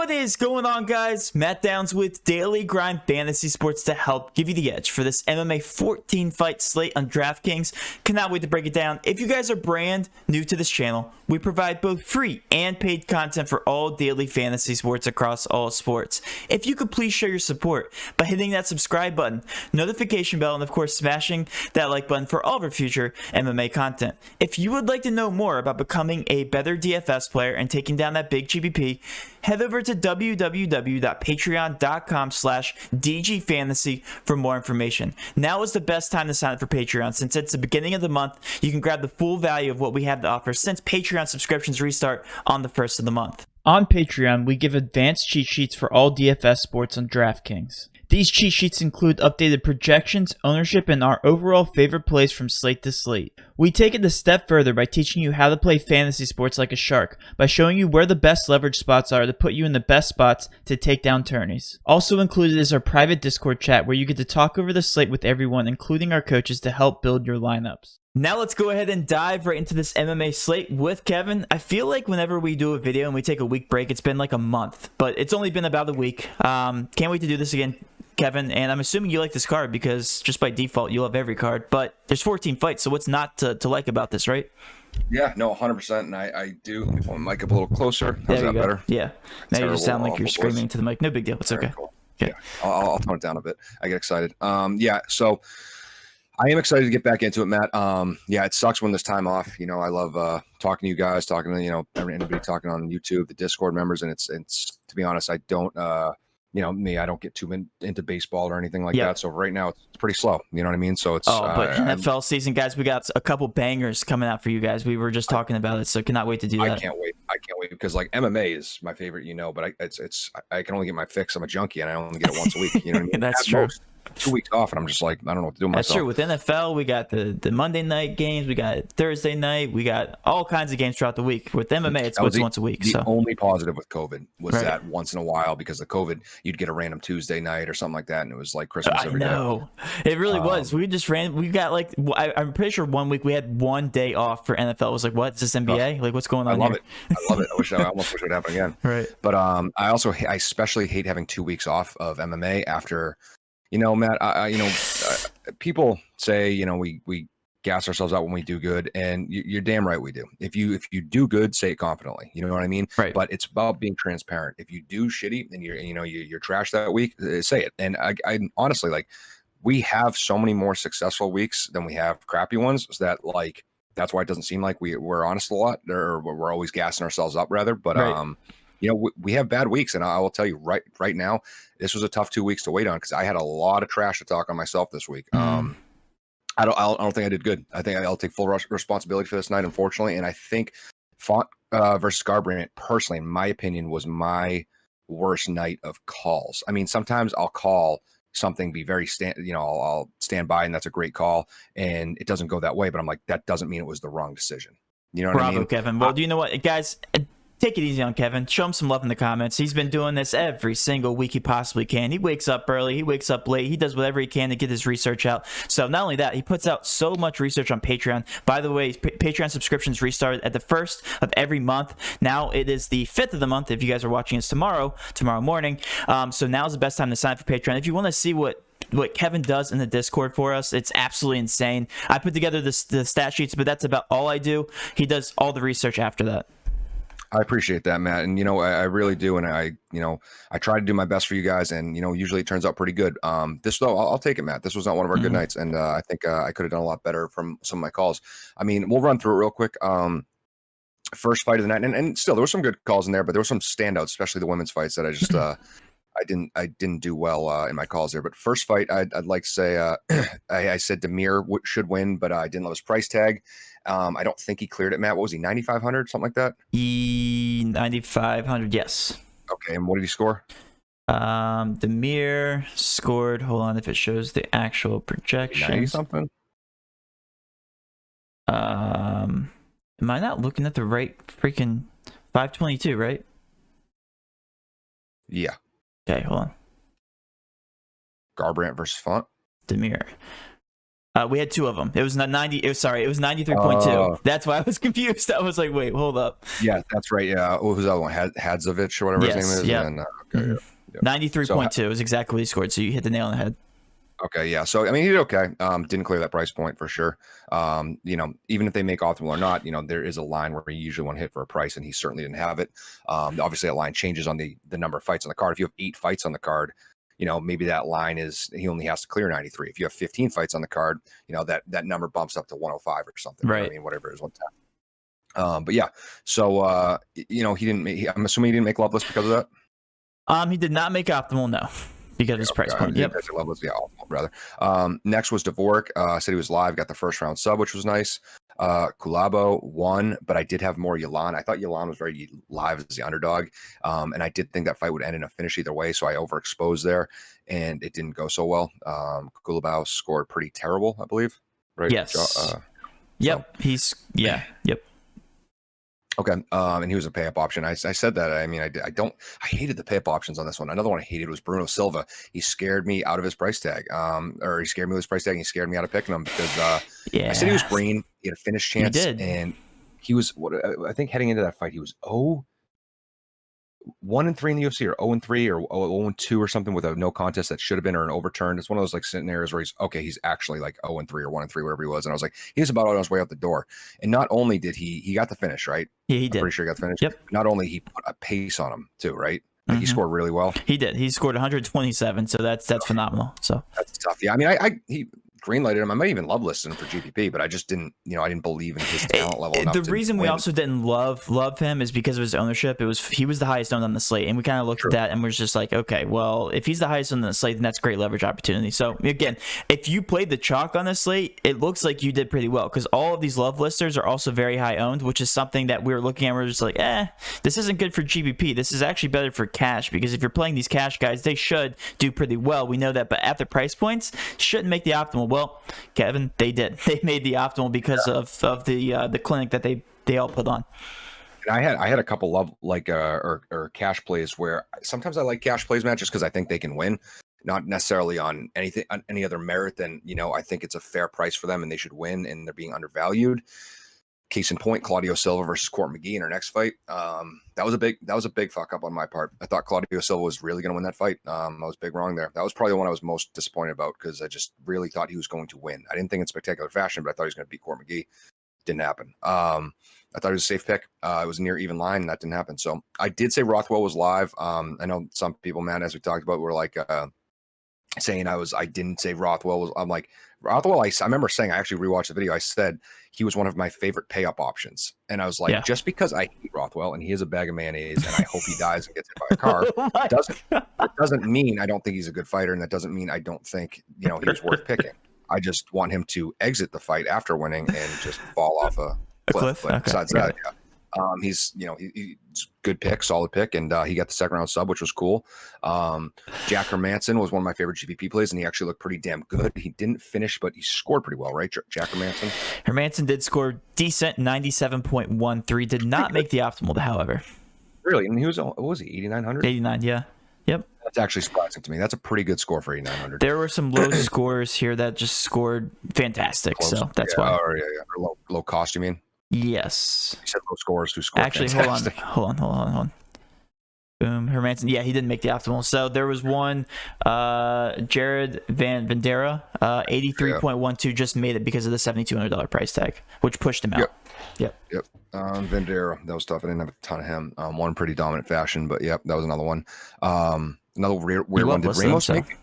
What is going on, guys? Matt Downs with Daily Grind Fantasy Sports to help give you the edge for this MMA 14 fight slate on DraftKings. Cannot wait to break it down. If you guys are brand new to this channel, we provide both free and paid content for all daily fantasy sports across all sports. If you could please show your support by hitting that subscribe button, notification bell, and of course smashing that like button for all of our future MMA content. If you would like to know more about becoming a better DFS player and taking down that big GBP, head over to www.patreon.com/DGFantasy for more information. Now is the best time to sign up for Patreon since it's the beginning of the month. You can grab the full value of what we have to offer since Patreon subscriptions restart on the 1st of the month. On Patreon, we give advanced cheat sheets for all DFS sports on DraftKings. These cheat sheets include updated projections, ownership, and our overall favorite plays from slate to slate. We take it a step further by teaching you how to play fantasy sports like a shark, by showing you where the best leverage spots are to put you in the best spots to take down tourneys. Also included is our private Discord chat where you get to talk over the slate with everyone, including our coaches, to help build your lineups. Now let's go ahead and dive right into this MMA slate with Kevin. I feel like whenever we do a video and we take a week break, it's been like a month, but it's only been about a week. Can't wait to do this again, Kevin, and I'm assuming you like this card because just by default you love every card, but there's 14 fights, so what's not to like about this, right? Yeah, no, 100%, and I do. Pull my mic up a little closer. How's that better? Yeah, now you just sound like you're screaming into the mic. No big deal, it's okay. Cool. Okay, yeah, I'll tone it down a bit. I get excited. Yeah, so I am excited to get back into it, Matt. Yeah, it sucks when there's time off. You know, I love talking to you guys, talking to anybody talking on YouTube, the Discord members, and it's to be honest, I don't. I don't get too into baseball or anything like that. So right now it's pretty slow. You know what I mean? So it's but NFL season, guys, we got a couple bangers coming out for you guys. We were just talking about it, so cannot wait to do that. I can't wait because like MMA is my favorite, but I can only get my fix. I'm a junkie and I only get it once a week. You know what I mean? That's true. Most. 2 weeks off and I'm just like, I don't know what to do with myself. That's true. With NFL, we got the Monday night games, we got Thursday night, we got all kinds of games throughout the week. With MMA, it's once a week. The only positive with COVID was that once in a while, because of COVID, you'd get a random Tuesday night or something like that, and it was like Christmas every day. I know. It really was. We just we got like, I'm pretty sure 1 week we had 1 day off for NFL. It was like, what? Is this NBA? Like, what's going on here? I love it. I almost wish it would happen again. Right. But I especially hate having 2 weeks off of MMA after. Matt, people say, we gas ourselves out when we do good, and you're damn right we do. If you do good, say it confidently. You know what I mean? Right. But it's about being transparent. If you do shitty and you're trash that week, say it. And I honestly, like, we have so many more successful weeks than we have crappy ones. So that that's why it doesn't seem like we're honest a lot, or we're always gassing ourselves up rather. But right. We have bad weeks, and I will tell you right now, this was a tough 2 weeks to wait on because I had a lot of trash to talk on myself this week. I don't think I did good. I think I'll take full responsibility for this night, unfortunately. And I think Font versus Garbrandt, personally, in my opinion, was my worst night of calls. I mean, sometimes I'll call something, be very I'll stand by, and that's a great call, and it doesn't go that way. But I'm like, that doesn't mean it was the wrong decision. You know what I mean? Bravo, Kevin. Well, do you know what, guys? Take it easy on Kevin. Show him some love in the comments. He's been doing this every single week he possibly can. He wakes up early. He wakes up late. He does whatever he can to get his research out. So not only that, he puts out so much research on Patreon. By the way, Patreon subscriptions restarted at the 1st of every month. Now it is the 5th of the month if you guys are watching this tomorrow morning. So now's the best time to sign up for Patreon. If you want to see what Kevin does in the Discord for us, it's absolutely insane. I put together the stat sheets, but that's about all I do. He does all the research after that. I appreciate that, Matt. And, I really do. And I try to do my best for you guys. And, usually it turns out pretty good. This, though, I'll take it, Matt. This was not one of our good nights. And I think I could have done a lot better from some of my calls. I mean, we'll run through it real quick. First fight of the night. And still, there were some good calls in there, but there were some standouts, especially the women's fights that I just I didn't do well in my calls there. But first fight, I'd like to say I said Demir should win, but I didn't love his price tag. I don't think he cleared it, Matt. What was he, 9,500, something like that? 9,500, yes. Okay, and what did he score? Demir scored, hold on if it shows the actual projection. 90-something? Am I not looking at the right freaking 522, right? Yeah. Okay, hold on. Garbrandt versus Font. Demir. We had two of them. It was not 90. It was 93.2. That's why I was confused. I was like, wait, hold up. Yeah, that's right. Yeah, what was that one? Hadzovich or whatever his name is. Yeah. And then, 93.2 is exactly what he scored. So you hit the nail on the head. Okay, yeah. So I mean, he did okay. Didn't clear that price point for sure. Even if they make optimal or not, there is a line where you usually want to hit for a price, and he certainly didn't have it. Obviously, that line changes on the number of fights on the card. If you have 8 fights on the card, maybe that line is he only has to clear 93. If you have 15 fights on the card, that number bumps up to 105 or something. Right. I mean, whatever it is, 110. But yeah, so he didn't. I'm assuming he didn't make Loveless because of that. He did not make optimal, no, because of his price point. Yep. Loveless, yeah, rather. Next was Dvorak. Said he was live. Got the first round sub, which was nice. Kulabo won, but I did have more Yalan. I thought Yalan was very live as the underdog, and I did think that fight would end in a finish either way, so I overexposed there, and it didn't go so well. Kulabo scored pretty terrible, I believe. Right? Yes. Yep. So. Yep. Okay. And he was a pay up option. I said that. I mean, I hated the pay up options on this one. Another one I hated was Bruno Silva. He scared me out of his price tag. Or he scared me with his price tag and he scared me out of picking him because I said he was green. He had a finish chance. He did. And he was I think heading into that fight, he was 1-3 in the UFC or 0-3 or 0-2 or something with a no contest that should have been or an overturn. It's one of those like scenarios where he's actually like 0-3 or 1-3, whatever he was. And I was like, he was about on his way out the door. And not only did he got the finish, right? Yeah, he did. I'm pretty sure he got the finish. Yep. Not only he put a pace on him too, right? Like he scored really well. He did. He scored 127, so that's phenomenal. So that's tough. Yeah, I mean, he greenlighted him. I might even love listing him for GPP, but I just didn't, I didn't believe in his talent level enough. The reason we also didn't love him is because of his ownership. He was the highest owned on the slate, and we kind of looked at that and we're just like, okay, well, if he's the highest owned on the slate, then that's great leverage opportunity. So again, if you played the chalk on the slate, it looks like you did pretty well because all of these love listers are also very high owned, which is something that we were looking at. We're just like, this isn't good for GPP. This is actually better for cash because if you're playing these cash guys, they should do pretty well. We know that, but at the price points, shouldn't make the optimal. Well, Kevin, they did. They made the optimal because of the clinic that they all put on. And I had a couple love or cash plays where sometimes I like cash plays, Matt, just because I think they can win, not necessarily on any other merit than I think it's a fair price for them and they should win and they're being undervalued. Case in point, Claudio Silva versus Mcgee in our next fight. That was a big fuck up on my part. I thought Claudio Silva was really going to win that fight. I was big wrong there. That was probably the one I was most disappointed about because I just really thought he was going to win. I didn't think in spectacular fashion, but I thought he was going to beat Mcgee. Didn't happen. I thought it was a safe pick. It was a near even line, and that didn't happen. So I did say Rothwell was live. I know some people, man, as we talked about, were like saying I didn't say Rothwell was. I'm like Rothwell. I remember saying I actually rewatched the video. I said he was one of my favorite pay up options, and I was like, just because I hate Rothwell and he is a bag of mayonnaise, and I hope he dies and gets hit by a car, doesn't mean I don't think he's a good fighter, and that doesn't mean I don't think he was worth picking. I just want him to exit the fight after winning and just fall off a cliff. But besides that, he's good pick, solid pick, and he got the second round sub, which was cool. Jack Hermanson was one of my favorite GPP plays, and he actually looked pretty damn good. He didn't finish, but he scored pretty well, right? Jack Hermanson. Hermanson did score decent, 97.13. Did not make the optimal, however. Really? And he was, what was he, 8,900? 89, yeah. Yep. That's actually surprising to me. That's a pretty good score for 8,900. There were some low scores here that just scored fantastic, close. So that's why. Or low cost, you mean? Yes. You said low scores who scored actually fantastic. hold on. Boom. Hermanson. Yeah, he didn't make the optimal. So there was one Jared Van Vendera, 83.12 just made it because of the $7,200 price tag, which pushed him out. Yep. Vendera, that was tough. I didn't have a ton of him. One pretty dominant fashion, but that was another one. Another weird one. Did Ramos make?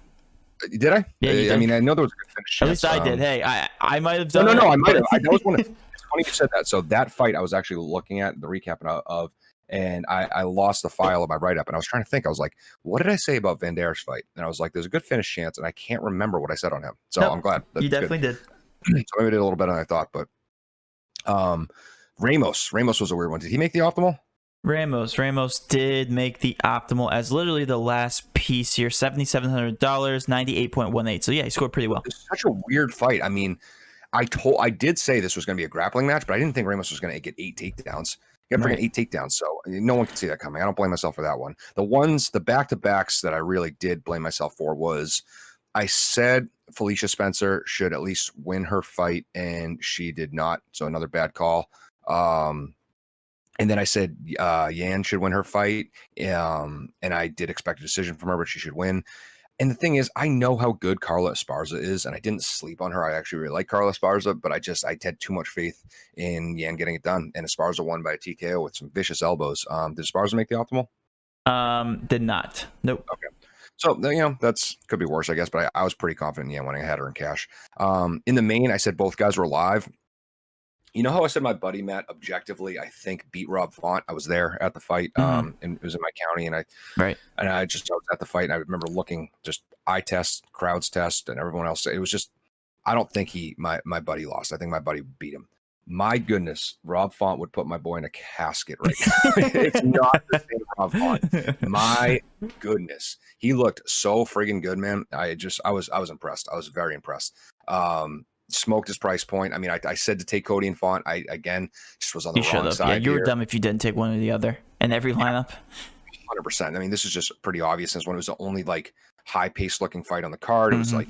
Did I? Yeah, I mean, I know there was a good finish. At least I did. Hey, I might have done. No, I might have. That was one. It's funny you said that. So that fight, I was actually looking at the recap of, and I lost the file of my write up, and I was trying to think. I was like, what did I say about Vendera's fight? And I was like, there's a good finish chance, and I can't remember what I said on him. So I'm glad. You definitely did. So maybe I did a little better than I thought, but Ramos was a weird one. Did he make the optimal? Ramos did make the optimal as literally the last piece here, $7,700, 98.18. So yeah, he scored pretty well. It's such a weird fight. I mean, I did say this was going to be a grappling match, but I didn't think Ramos was going to get 8 takedowns. He got freaking 8 takedowns, so no one can see that coming. I don't blame myself for that one. The back-to-backs that I really did blame myself for was I said Felicia Spencer should at least win her fight, and she did not. So another bad call. And then I said Yan should win her fight, and I did expect a decision from her, but she should win. And the thing is, I know how good Carla Esparza is, and I didn't sleep on her. I actually really like Carla Esparza, but I had too much faith in Yan getting it done. And Esparza won by a TKO with some vicious elbows. Did Esparza make the optimal? Did not. Nope. Okay. So, that's could be worse, I guess, but I was pretty confident in Yan winning. I had her in cash. In the main, I said both guys were live. You know how I said my buddy Matt objectively, I think, beat Rob Font? I was there at the fight, and it was in my county, and I was at the fight, and I remember looking, just eye test, crowds test, and everyone else. It was just, I don't think my buddy lost. I think my buddy beat him. My goodness, Rob Font would put my boy in a casket right now. It's not the same Rob Font. My goodness, he looked so friggin' good, man. I was impressed. I was very impressed. Smoked his price point. I mean, I said to take Cody and Font. I again just was on the wrong side. Yeah, you were dumb if you didn't take one or the other in every lineup. 100%. I mean, this is just pretty obvious since when it was the only like high-paced looking fight on the card. It was like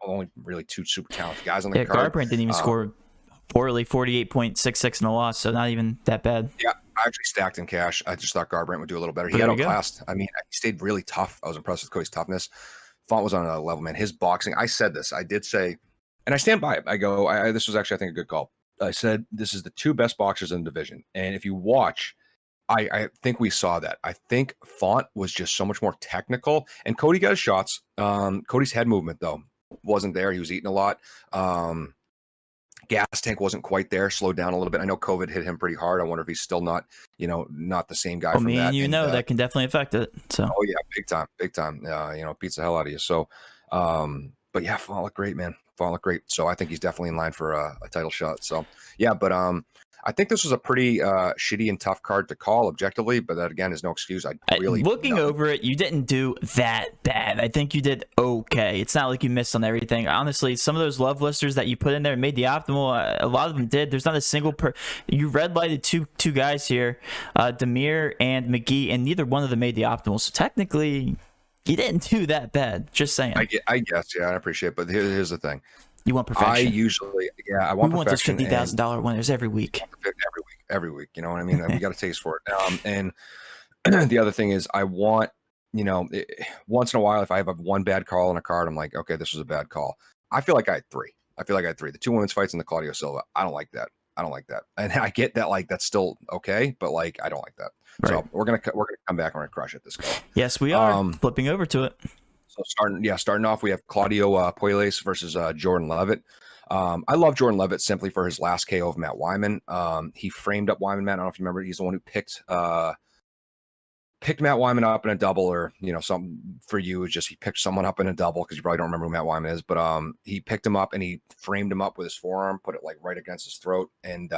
only really two super talented guys on the card. Garbrandt didn't even score poorly, 48.66 in a loss, so not even that bad. Yeah, I actually stacked in cash. I just thought Garbrandt would do a little better. He got outclassed. I mean, he stayed really tough. I was impressed with Cody's toughness. Font was on another level, man. His boxing, I said this. I did say, and I stand by it. I go, this was actually, I think, a good call. I said, this is the two best boxers in the division. And if you watch, I think we saw that. I think Font was just so much more technical. And Cody got his shots. Cody's head movement, though, wasn't there. He was eating a lot. Gas tank wasn't quite there. Slowed down a little bit. I know COVID hit him pretty hard. I wonder if he's still not the same guy from that. That can definitely affect it. So. Oh, yeah, big time. Beats the hell out of you. So, but yeah, Font looked great, man. Font looked great. So I think he's definitely in line for a title shot. So, yeah, but I think this was a pretty shitty and tough card to call objectively, but that again is no excuse. Looking over it, you didn't do that bad. I think you did okay. It's not like you missed on everything. Honestly, some of those love listers that you put in there made the optimal. A lot of them did. There's not a single you red lighted two guys here, Demir and Mcgee, and neither one of them made the optimal. So technically, you didn't do that bad. Just saying. I guess, yeah, I appreciate it. But here's the thing. You want perfection. I want we perfection. We want those $50,000 winners every week. Every week. You know what I mean? We got a taste for it. And the other thing is, I want, once in a while, if I have one bad call on a card, I'm like, okay, this was a bad call. I feel like I had three. The two women's fights and the Claudio Silva. I don't like that. And I get that, like, that's still okay, but like, I don't like that. Right. So we're gonna come back and we're gonna crush it this go. Yes, we are. Flipping over to it. So starting off, we have Claudio Puelles versus Jordan Levitt. I love Jordan Levitt simply for his last KO of Matt Wyman. He framed up Wyman. Matt, I don't know if you remember, he's the one who picked Matt Wyman up in a double, or something for you is just he picked someone up in a double because you probably don't remember who Matt Wyman is, but he picked him up and he framed him up with his forearm, put it like right against his throat, and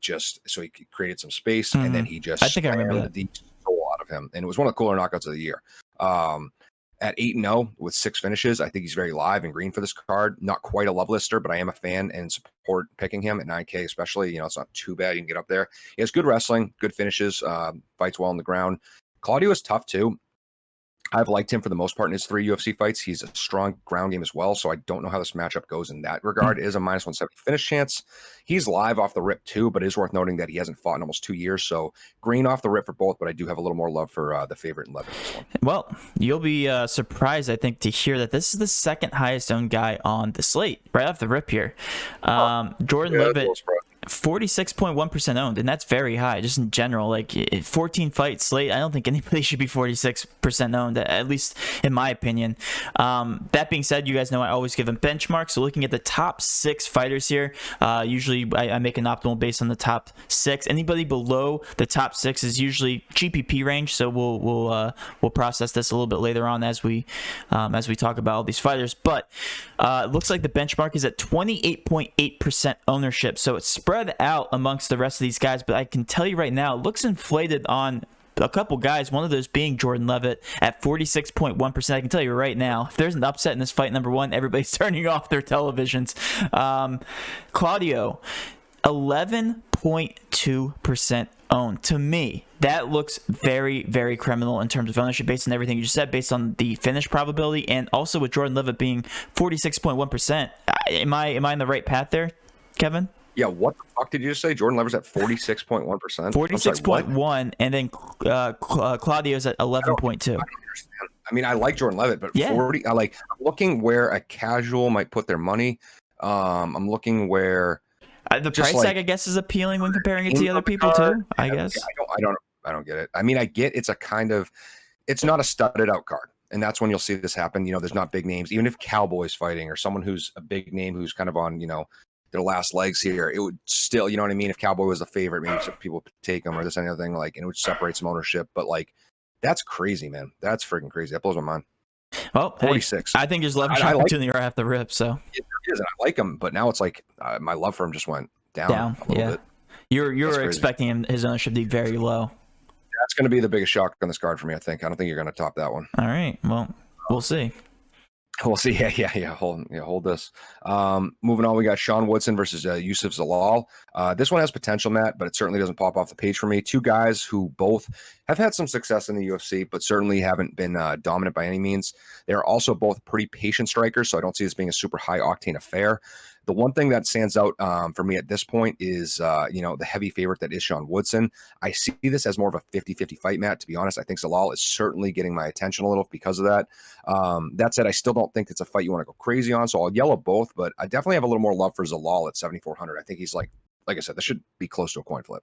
just so he created some space, and then he just I remember that. The soul out of him, and it was one of the cooler knockouts of the year. At 8-0 with 6 finishes, I think he's very live and green for this card. Not quite a love lister, but I am a fan and support picking him at 9K, especially. It's not too bad. You can get up there. He has good wrestling, good finishes, fights well on the ground. Claudio is tough too. I've liked him for the most part in his 3 UFC fights. He's a strong ground game as well, so I don't know how this matchup goes in that regard. It is a -170 finish chance. He's live off the rip too, but it is worth noting that he hasn't fought in almost 2 years, so green off the rip for both, but I do have a little more love for the favorite in Levitt this one. Well, you'll be surprised, I think, to hear that this is the second highest owned guy on the slate, right off the rip here. Jordan Levitt, 46.1% owned, and that's very high just in general. Like 14 fight slate, I don't think anybody should be 46% owned, at least in my opinion. That being said, you guys know I always give them benchmarks. So looking at the top 6 fighters here, usually I make an optimal based on the top 6. Anybody below the top 6 is usually GPP range. So we'll process this a little bit later on as we talk about all these fighters. But it looks like the benchmark is at 28.8% ownership. So it's spread out amongst the rest of these guys, but I can tell you right now, it looks inflated on a couple guys, one of those being Jordan Levitt at 46.1%. I can tell you right now, if there's an upset in this fight, number one, everybody's turning off their televisions. Claudio, 11.2% owned. To me, that looks very, very criminal in terms of ownership based on everything you just said, based on the finish probability, and also with Jordan Levitt being 46.1%. Am I in the right path there, Kevin? Yeah, what the fuck did you just say? Jordan Levitt's at 46.1%? 46.1, and then Claudio's at 11.2. I mean, I like Jordan Levitt, but 40. I'm looking where a casual might put their money. I'm looking where the price tag, I guess, is appealing when comparing it to the other people too. I guess. I don't get it. I mean, I get it's a kind of, it's not a studded out card, and that's when you'll see this happen. You know, there's not big names. Even if Cowboy's fighting or someone who's a big name who's kind of on, their last legs here, it would still, you know what I mean? If Cowboy was a favorite, maybe some people could take him or this and the other thing, and it would separate some ownership. But that's crazy, man. That's freaking crazy. That blows my mind. Well, 46. Hey, I think there's leverage opportunity right off the rip. So it is, and I like him, but now it's my love for him just went down a little bit. You're expecting his ownership to be very low. That's going to be the biggest shock on this card for me, I think. I don't think you're going to top that one. All right. Well, we'll see. We'll see. Yeah. Hold this. Moving on, we got Sean Woodson versus Yusuf Zalal. This one has potential, Matt, but it certainly doesn't pop off the page for me. Two guys who both have had some success in the UFC, but certainly haven't been dominant by any means. They're also both pretty patient strikers, so I don't see this being a super high octane affair. The one thing that stands out for me at this point is, the heavy favorite that is Sean Woodson. I see this as more of a 50-50 fight, Matt. To be honest, I think Zalal is certainly getting my attention a little because of that. That said, I still don't think it's a fight you want to go crazy on, so I'll yellow both, but I definitely have a little more love for Zalal at 7,400. I think he's like I said, this should be close to a coin flip.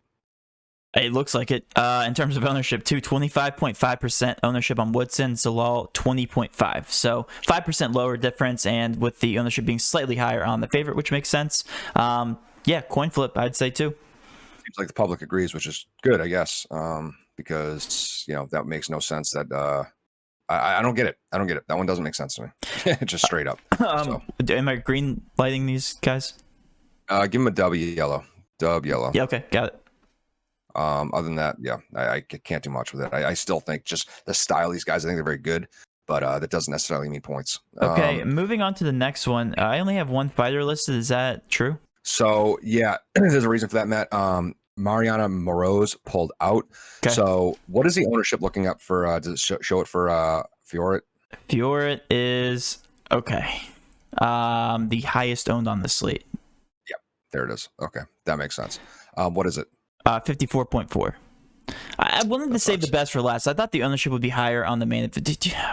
It looks like it. In terms of ownership, too, 25.5% ownership on Woodson, Zalal 20.5%. So 5% lower difference, and with the ownership being slightly higher on the favorite, which makes sense. Coin flip, I'd say too. Seems like the public agrees, which is good, I guess, because that makes no sense. That I don't get it. I don't get it. That one doesn't make sense to me. Just straight up. Am I green lighting these guys? Give them a W yellow. Dub yellow. Yeah. Okay. Got it. Other than that, I can't do much with it. I still think just the style of these guys, I think they're very good, but that doesn't necessarily mean points. Okay, moving on to the next one. I only have one fighter listed. Is that true? So, yeah, there's a reason for that, Matt. Mariana Moroz pulled out. Okay. So what is the ownership looking up for? Does it show it for Fioret? Fioret is, okay, the highest owned on the slate. Yep, there it is. Okay, that makes sense. What is it? 54.4. I wanted to save the best for last. I thought the ownership would be higher on the main.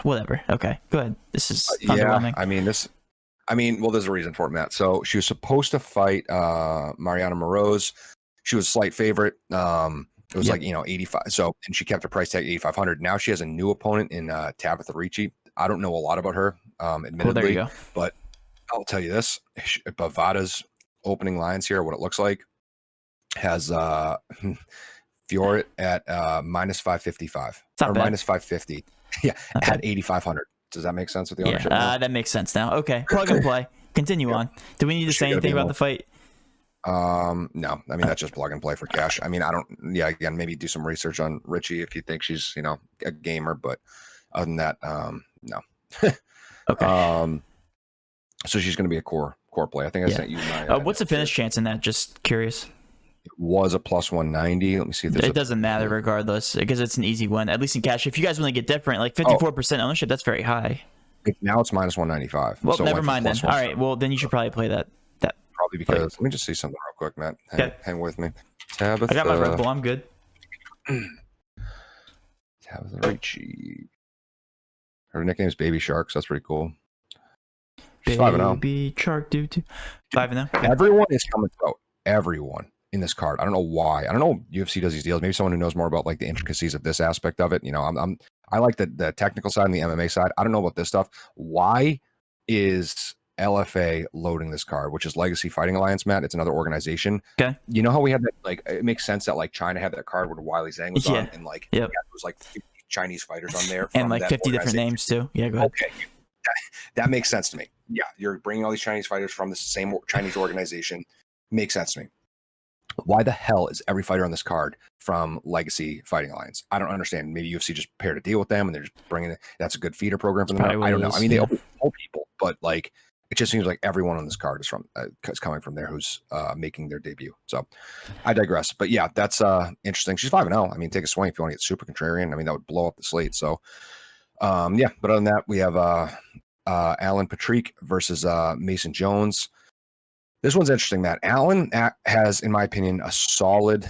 Whatever. Okay, go ahead. This is underwhelming. Well, there's a reason for it, Matt. So she was supposed to fight Mariana Moroz. She was a slight favorite. It was 85. So, and she kept her price tag 8,500. Now she has a new opponent in Tabitha Ricci. I don't know a lot about her, admittedly. There you go. But I'll tell you this: Bovada's opening lines here, what it looks like, has Fioret at minus 555 or minus 550. Yeah, okay. At 8,500. Does that make sense with the ownership? Yeah, that makes sense now. Okay, plug and play. Continue on. Do we need to say anything about the fight? No. I mean, that's just plug and play for cash. I mean, I don't. Yeah, again, maybe do some research on Richie if you think she's a gamer, but other than that, no. Okay. So she's going to be a core play. I think I sent you my. What's the finish chance in that? Just curious. It was a plus 190. Let me see if it doesn't matter regardless because it's an easy win, at least in cash. If you guys want to get different, like 54% ownership, that's very high. Now it's minus 195. Well, so never mind then. All right. Well, then you should probably play that. Probably because let me just see something real quick, Matt. Hang with me. Tabitha. I got my Red Bull. I'm good. Tabitha Ricci. Her nickname is Baby Shark, so that's pretty cool. She's 5-0. Baby Shark, dude. 5-0. Okay. Everyone is coming through. Everyone in this card. I don't know why. I don't know if UFC does these deals. Maybe someone who knows more about like the intricacies of this aspect of it. I like the technical side and the MMA side. I don't know about this stuff. Why is LFA loading this card, which is Legacy Fighting Alliance, Matt? It's another organization. Okay. You know how we had that, it makes sense that China had that card where Wiley Zhang was on, and it was 50 Chinese fighters on there. And 50 different names too. Yeah, go ahead. Okay. That makes sense to me. Yeah, you're bringing all these Chinese fighters from the same Chinese organization. Makes sense to me. Why the hell is every fighter on this card from Legacy Fighting Alliance? I don't understand. Maybe UFC just paired a deal with them and they're just bringing it. That's a good feeder program for them. I don't know. I mean, they open people, but it just seems like everyone on this card is coming from there who's making their debut. So I digress. But yeah, that's interesting. She's 5-0. I mean, take a swing if you want to get super contrarian. I mean, that would blow up the slate. So yeah, but other than that, we have Alan Patrick versus Mason Jones. This one's interesting, Matt. Allen has, in my opinion, a solid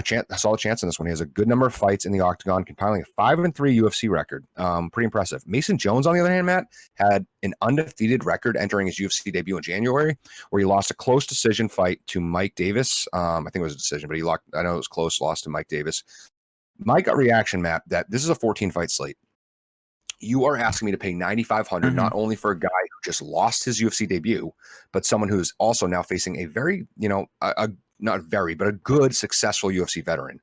chance in this one. He has a good number of fights in the octagon, compiling a 5-3 UFC record. Pretty impressive. Mason Jones, on the other hand, Matt, had an undefeated record entering his UFC debut in January, where he lost a close decision fight to Mike Davis. I think it was a decision, but I know it was close, lost to Mike Davis. My gut reaction, Matt, that this is a 14-fight slate. You are asking me to pay $9,500 not only for a guy who just lost his UFC debut, but someone who's also now facing a very, not very, but a good, successful UFC veteran.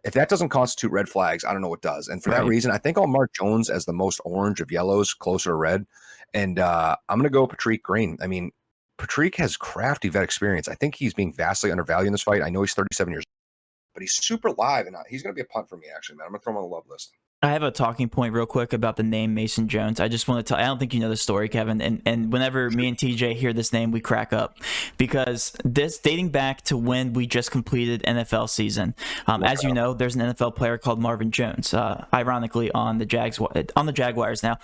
If that doesn't constitute red flags, I don't know what does. And for that reason, I think I'll mark Jones as the most orange of yellows, closer to red. And I'm going to go Patrick green. I mean, Patrick has crafty vet experience. I think he's being vastly undervalued in this fight. I know he's 37 years old, but he's super live, and he's going to be a punt for me, actually, man. I'm going to throw him on the love list. I have a talking point real quick about the name Mason Jones. I just want to tell, I don't think you know the story, Kevin. And whenever me and TJ hear this name, we crack up because this dating back to when we just completed NFL season. As you know, there's an NFL player called Marvin Jones, ironically on the Jaguars now.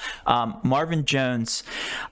Marvin Jones,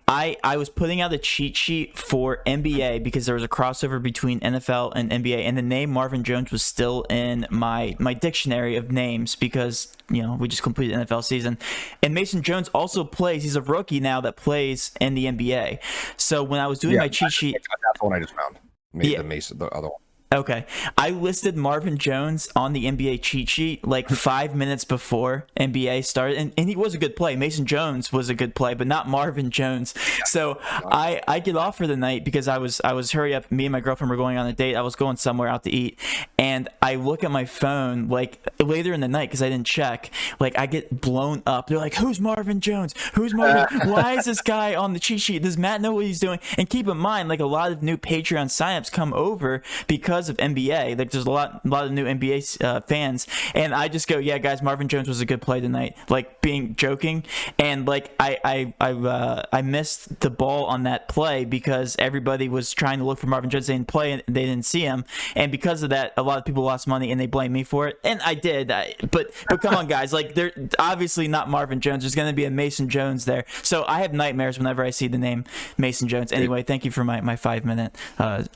I was putting out a cheat sheet for NBA because there was a crossover between NFL and NBA, and the name Marvin Jones was still in my dictionary of names because, we just completed NFL season. And Mason Jones also plays. He's a rookie now that plays in the NBA. So when I was doing my cheat sheet, that's the one I just found. The other one. Okay. I listed Marvin Jones on the NBA cheat sheet like 5 minutes before NBA started, and he was a good play. Mason Jones was a good play, but not Marvin Jones. So I get off for the night because I was hurry up. Me and my girlfriend were going on a date. I was going somewhere out to eat, and I look at my phone like later in the night because I didn't check. Like I get blown up. They're like, "Who's Marvin Jones? Who's Marvin? Why is this guy on the cheat sheet? Does Matt know what he's doing?" And keep in mind, like a lot of new Patreon signups come over because of NBA. Like there's a lot of new NBA fans, and I just go, yeah, guys, Marvin Jones was a good play tonight. Like being joking, and like I missed the ball on that play because everybody was trying to look for Marvin Jones. They didn't play, and they didn't see him, and because of that, a lot of people lost money, and they blame me for it, and I did. But come on, guys, like they're obviously not Marvin Jones. There's going to be a Mason Jones there, so I have nightmares whenever I see the name Mason Jones. Anyway, thank you for my 5-minute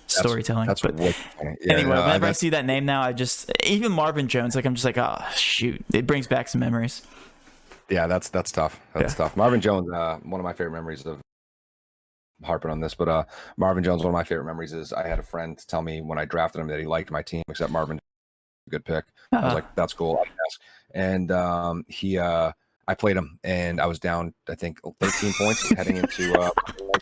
storytelling. That's but, funny. Anyway, whenever I see that name now, even Marvin Jones, like I'm just like, oh shoot, it brings back some memories. Yeah, that's tough. That's tough. Marvin Jones, one of my favorite memories of harping on this, but Marvin Jones, one of my favorite memories is I had a friend tell me when I drafted him that he liked my team, except Marvin, good pick. I was like, that's cool. I'll ask. And I played him, and I was down, I think, 13 points heading into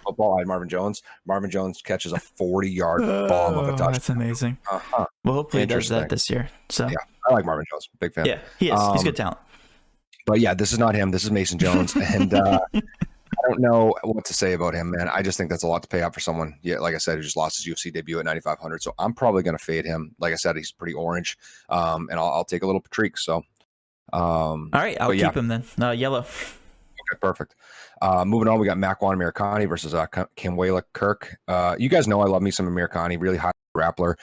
football. I had Marvin Jones. Marvin Jones catches a 40-yard bomb of a touchdown. That's amazing. Well, hopefully he does that this year. So yeah, I like Marvin Jones. Big fan. Yeah, he is. He's good talent. But yeah, this is not him. This is Mason Jones, and I don't know what to say about him, man. I just think that's a lot to pay out for someone. Yeah, like I said, who just lost his UFC debut at 9,500. So I'm probably going to fade him. Like I said, he's pretty orange, and I'll take a little Patrick. So. All right, I'll keep him then. Yellow. Okay, perfect. Moving on, we got Makwan Amirkhani versus Kamwela Kirk. You guys know I love me some Amirkhani, really high grappler.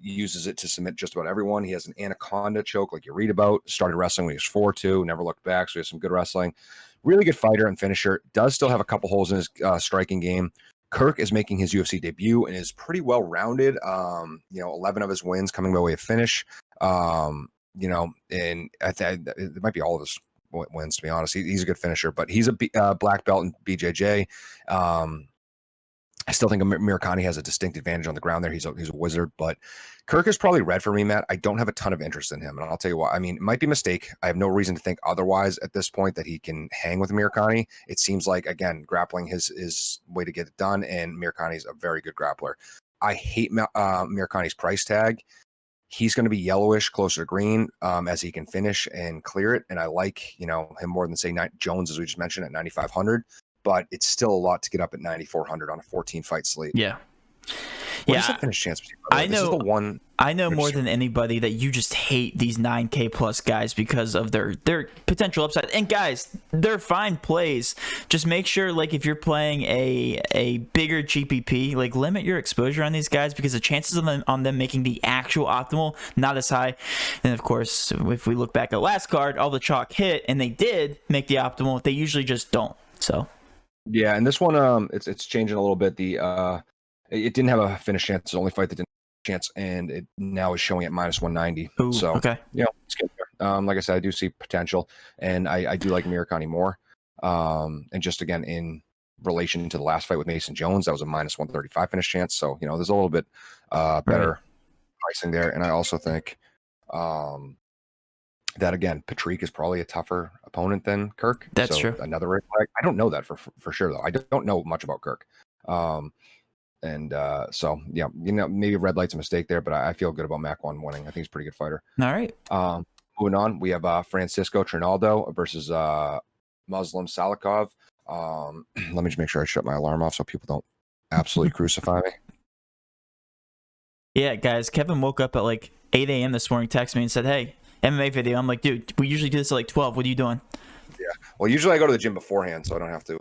Uses it to submit just about everyone. He has an anaconda choke like you read about. Started wrestling when he was 4'2", never looked back, so he has some good wrestling. Really good fighter and finisher. Does still have a couple holes in his striking game. Kirk is making his UFC debut and is pretty well rounded. 11 of his wins coming by way of finish. And I think it might be all of his wins, to be honest. He's a good finisher, but he's a black belt in BJJ. I still think Amirkhani has a distinct advantage on the ground there. He's a wizard, but Kirk is probably red for me, Matt. I don't have a ton of interest in him, and I'll tell you why. I mean, it might be a mistake. I have no reason to think otherwise at this point that he can hang with Amirkhani. It seems like, again, grappling his way to get it done, and Amirkhani's a very good grappler. I hate Amirkhani's price tag. He's going to be yellowish, closer to green, as he can finish and clear it. And I like, him more than, say, Jones, as we just mentioned, at 9,500. But it's still a lot to get up at 9,400 on a 14-fight slate. Yeah. What is that finish chance? I This is know. the one. I know more than anybody that you just hate these 9K plus guys because of their potential upside. And guys, they're fine plays. Just make sure, like, if you're playing a bigger GPP, like, limit your exposure on these guys because the chances on them making the actual optimal not as high. And of course, if we look back at last card, all the chalk hit and they did make the optimal. They usually just don't. So yeah, and this one, it's changing a little bit. It didn't have a finish chance. It's the only fight that didn't have a chance, and it now is showing at minus 190. Ooh, so okay, it's good there. Like I said, I do see potential, and I do like Murakami more. And just again in relation to the last fight with Mason Jones, that was a minus 135 finish chance. So there's a little bit better pricing there, and I also think that again, Patrick is probably a tougher opponent than Kirk. That's true. Another red flag. I don't know that for sure though. I don't know much about Kirk. So yeah, maybe red light's a mistake there, but I feel good about Mac 1 winning. I think he's a pretty good fighter. All right. Moving on, we have Francisco Trinaldo versus Muslim Salikov. Let me just make sure I shut my alarm off so people don't absolutely crucify me. Yeah, guys, Kevin woke up at like 8 a.m. this morning, texted me and said, "Hey, MMA video." I'm like, dude, we usually do this at like 12. What are you doing? Yeah. Well, usually I go to the gym beforehand, so I don't have to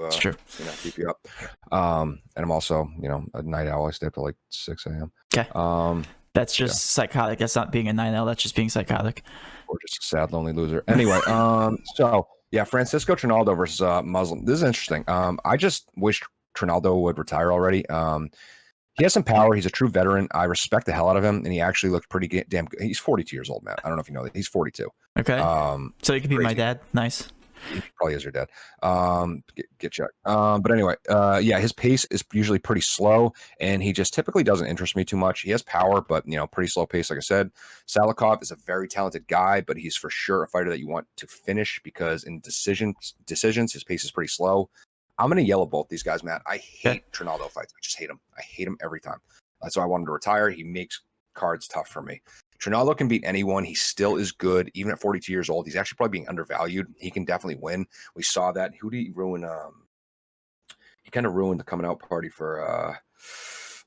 keep you up. And I'm also, a night owl. I stay up till like 6 a.m. Okay. That's just psychotic. That's not being a night owl. That's just being psychotic. Or just a sad, lonely loser. Anyway, so yeah, Francisco Trinaldo versus Muslim. This is interesting. I just wish Trinaldo would retire already. He has some power. He's a true veteran. I respect the hell out of him, and he actually looked pretty damn good. He's 42 years old, Matt. I don't know if you know that. He's 42. Okay. So he could be my dad. Nice. He probably is your dad. Get checked. But anyway, his pace is usually pretty slow, and he just typically doesn't interest me too much. He has power, but pretty slow pace, like I said. Salikov is a very talented guy, but he's for sure a fighter that you want to finish because in decisions, his pace is pretty slow. I'm going to yellow both these guys, Matt. I hate Trinaldo fights. I just hate him. I hate him every time. That's why I wanted to retire. He makes cards tough for me. Trinaldo can beat anyone. He still is good, even at 42 years old. He's actually probably being undervalued. He can definitely win. We saw that. Who did he ruin? He kind of ruined the coming out party for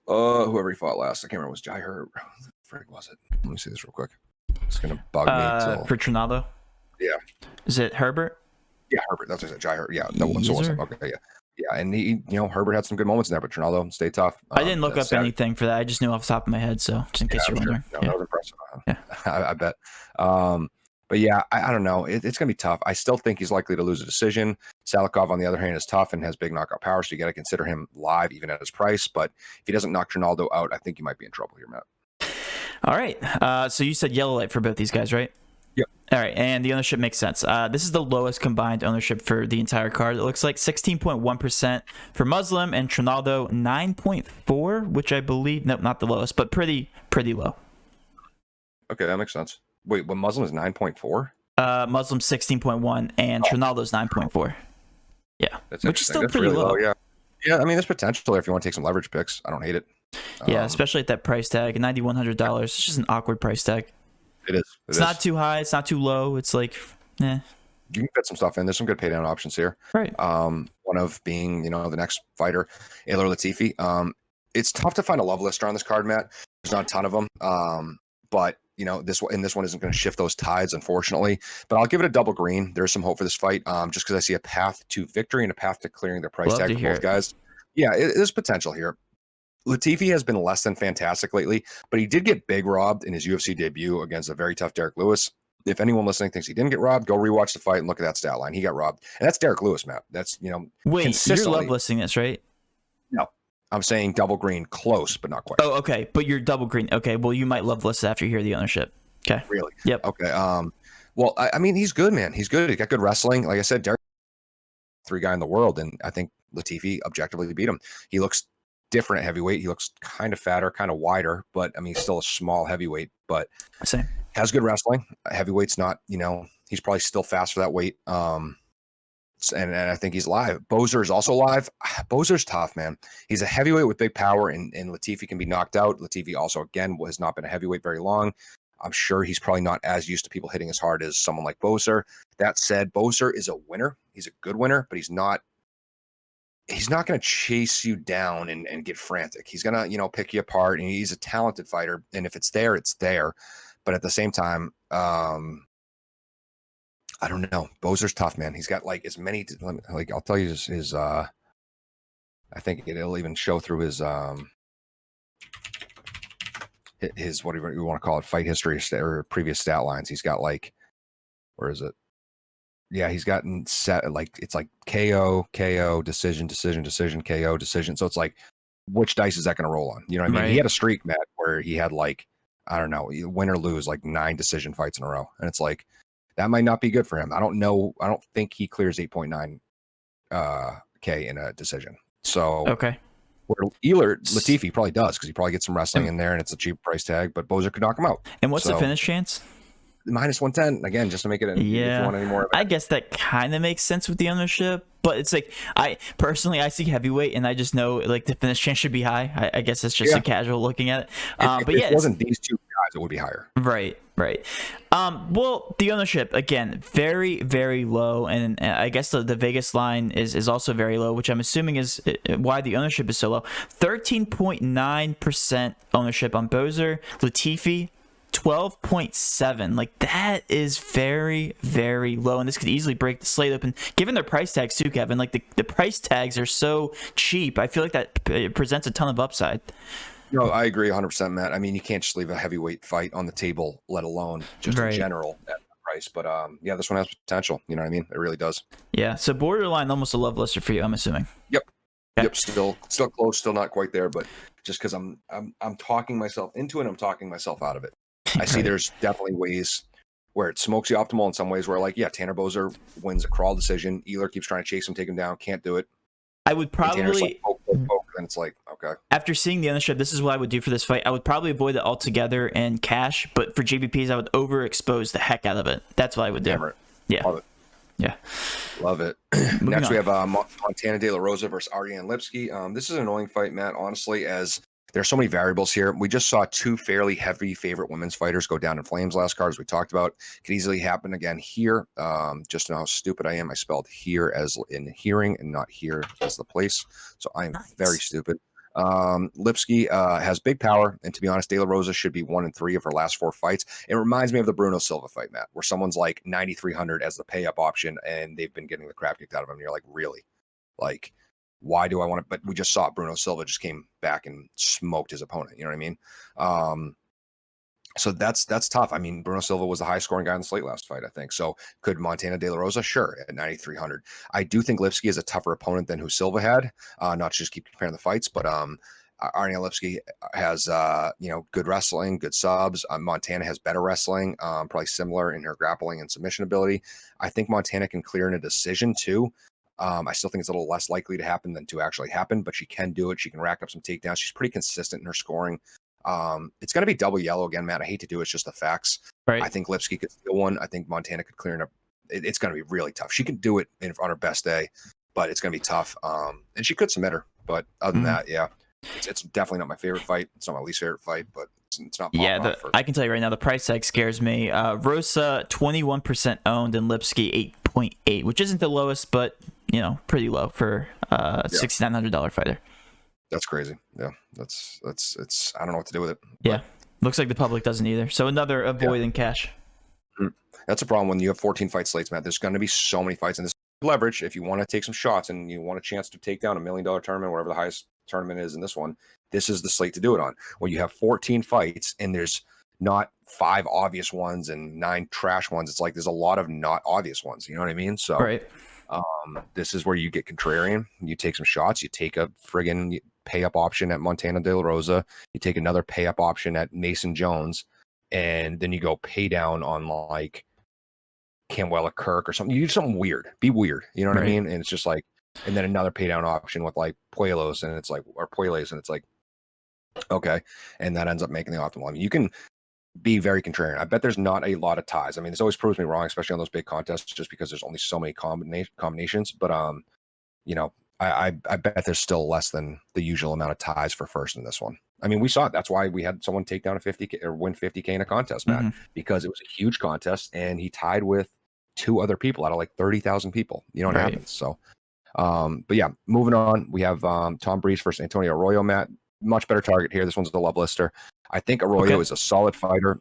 whoever he fought last. I can't remember. Was Jair? Who the frick was it? Let me see this real quick. It's going to bug me. For Trinaldo? Yeah. Is it Herbert? Yeah, Herbert. That's what I said. Jair. Yeah, that one. So okay, yeah. Yeah, and he, Herbert had some good moments in there, but Trinaldo stayed tough. I didn't look up anything for that. I just knew off the top of my head, so just in case you're wondering. No, that was impressive. I bet. But yeah, I don't know. It's going to be tough. I still think he's likely to lose a decision. Salikov, on the other hand, is tough and has big knockout power, so you got to consider him live even at his price. But if he doesn't knock Trinaldo out, I think you might be in trouble here, Matt. All right. So you said yellow light for both these guys, right? Yep. All right, and the ownership makes sense. This is the lowest combined ownership for the entire card. It looks like 16.1% for Muslim and Trinaldo 9.4, which I believe, nope, not the lowest, but pretty low. Okay, that makes sense. Wait, when Muslim is 9.4? Muslim 16.1 and Trinaldo's 9.4. Yeah, which is still pretty really low. Yeah. I mean, there's potential there if you want to take some leverage picks. I don't hate it. Yeah, especially at that price tag, $9,100. It's just an awkward price tag. It is. It's not too high. It's not too low. It's like, You can fit some stuff in. There's some good pay down options here. Right. One of being, the next fighter, Ilir Latifi. It's tough to find a love lister on this card, Matt. There's not a ton of them. But this one isn't going to shift those tides, unfortunately. But I'll give it a double green. There's some hope for this fight, just because I see a path to victory and a path to clearing their price tag for both guys. Yeah, there's potential here. Latifi has been less than fantastic lately, but he did get big robbed in his UFC debut against a very tough Derek Lewis. If anyone listening thinks he didn't get robbed, go rewatch the fight and look at that stat line. He got robbed. And that's Derek Lewis, Matt. That's, Wait, you're love listing this, right? No. I'm saying double green, close, but not quite. Oh, okay. But you're double green. Okay, well, you might love list after you hear the ownership. Okay. Really? Yep. Okay. Well, I mean, he's good, man. He's good. He got good wrestling. Like I said, Derek, three guy in the world, and I think Latifi objectively beat him. He looks different at heavyweight. He looks kind of fatter, kind of wider, but I mean, he's still a small heavyweight, but has good wrestling. Heavyweight's not, he's probably still fast for that weight. And I think he's live. Bozer is also live. Bozer's tough, man. He's a heavyweight with big power, and Latifi can be knocked out. Latifi also, again, has not been a heavyweight very long. I'm sure he's probably not as used to people hitting as hard as someone like Bozer. That said, Bozer is a winner. He's a good winner, but he's not he's not going to chase you down and get frantic. He's going to, pick you apart, and he's a talented fighter. And if it's there, it's there. But at the same time, I don't know. Bozer's tough, man. He's got like as many, like I'll tell you his I think it'll even show through his whatever you want to call it, fight history or previous stat lines. He's got like, where is it? Yeah, he's gotten set like it's like KO, decision, KO, decision. So it's like, which dice is that going to roll on? You know what I mean? Right. He had a streak, Matt, where he had like, I don't know, win or lose like 9 decision fights in a row, and it's like that might not be good for him. I don't know. I don't think he clears 8.9 K in a decision. So Okay. where Latifi probably does, because he probably gets some wrestling in there and it's a cheap price tag, but Bozer could knock him out. And what's the finish chance? Minus 110 again, just to make it. If you want any more of it. I guess that kind of makes sense with the ownership, but it's like I see heavyweight and I just know like the finish chance should be high. I guess it's just a casual looking at it. But yeah, it wasn't these two guys, it would be higher. Right. Well, the ownership again, very, very low, and I guess the Vegas line is also very low, which I'm assuming is why the ownership is so low. 13.9% ownership on Bozer. Latifi, 12.7. Like that is very, very low, and this could easily break the slate open given their price tags too, Kevin. Like the price tags are so cheap. I feel like that presents a ton of upside. No, I agree 100%, Matt. I mean, you can't just leave a heavyweight fight on the table, let alone just in general at that price. But yeah, this one has potential. You know what I mean? It really does. Yeah. So borderline, almost a love lister for you, I'm assuming. Yep. Okay. Yep. Still close. Still not quite there, but just because I'm talking myself into it, I'm talking myself out of it. I see there's definitely ways where it smokes the optimal in some ways where like, yeah, Tanner Bozer wins a crawl decision. Ealer keeps trying to chase him, take him down, can't do it. I would probably, like, poke, and it's like, okay. After seeing the ownership, this is what I would do for this fight. I would probably avoid it altogether and cash, but for GBPs, I would overexpose the heck out of it. That's what I would do. Hammer it. Yeah. Love it. Yeah. Love it. Next, we have Montana De La Rosa versus Ariane Lipski. This is an annoying fight, Matt, honestly, as there's so many variables here. We just saw 2 fairly heavy favorite women's fighters go down in flames last card, as we talked about. Could easily happen again here. Just know how stupid I am. I spelled here as in hearing and not here as the place. So I am very stupid. Lipski has big power, and to be honest, De La Rosa should be 1-3 of her last 4 fights. It reminds me of the Bruno Silva fight, Matt, where someone's like 9,300 as the pay up option, and they've been getting the crap kicked out of them. And you're like, really? Like, why do I want to? But we just saw Bruno Silva just came back and smoked his opponent. You know what I mean? So that's tough. I mean, Bruno Silva was the highest scoring guy in the slate last fight, I think. So could Montana De La Rosa? Sure, at 9,300. I do think Lipski is a tougher opponent than who Silva had. Not to just keep comparing the fights, but Ariane Lipski has good wrestling, good subs. Montana has better wrestling, probably similar in her grappling and submission ability. I think Montana can clear in a decision too. I still think it's a little less likely to happen than to actually happen, but she can do it. She can rack up some takedowns. She's pretty consistent in her scoring. It's going to be double yellow again, Matt. I hate to do it. It's just the facts. Right. I think Lipski could steal one. I think Montana could clear in it's going to be really tough. She can do it on her best day, but it's going to be tough. And she could submit her. But other than that, yeah, it's definitely not my favorite fight. It's not my least favorite fight, but it's not. Yeah, I can tell you right now, the price tag scares me. Rosa 21% owned and Lipski 8.8, which isn't the lowest, but pretty low for a $6,900 fighter. That's crazy. Yeah, it's. I don't know what to do with it. Yeah, looks like the public doesn't either. So another avoid in cash. That's a problem when you have 14 fight slates, Matt. There's going to be so many fights, and this leverage. If you want to take some shots and you want a chance to take down $1 million tournament, whatever the highest tournament is in this one, this is the slate to do it on. When you have 14 fights and there's not 5 obvious ones and 9 trash ones, it's like there's a lot of not obvious ones. You know what I mean? So right. This is where you get contrarian. You take some shots. You take a friggin' pay up option at Montana De La Rosa. You take another pay up option at Mason Jones, and then you go pay down on like Camwella Kirk or something. You do something weird. Be weird. You know what I mean? And it's just like, and then another pay down option with like Puelos, and it's like, or Pueles, and it's like, okay, and that ends up making the optimal. I mean, you can be very contrarian. I bet there's not a lot of ties. I mean, this always proves me wrong, especially on those big contests, just because there's only so many combinations. But I bet there's still less than the usual amount of ties for first in this one. I mean, we saw it. That's why we had someone take down a 50K or win 50K in a contest, Matt, because it was a huge contest and he tied with 2 other people out of like 30,000 people. You know what happens? So But yeah, moving on, we have Tom Breeze versus Antonio Arroyo, Matt. Much better target here. This one's the love lister. I think Arroyo is a solid fighter.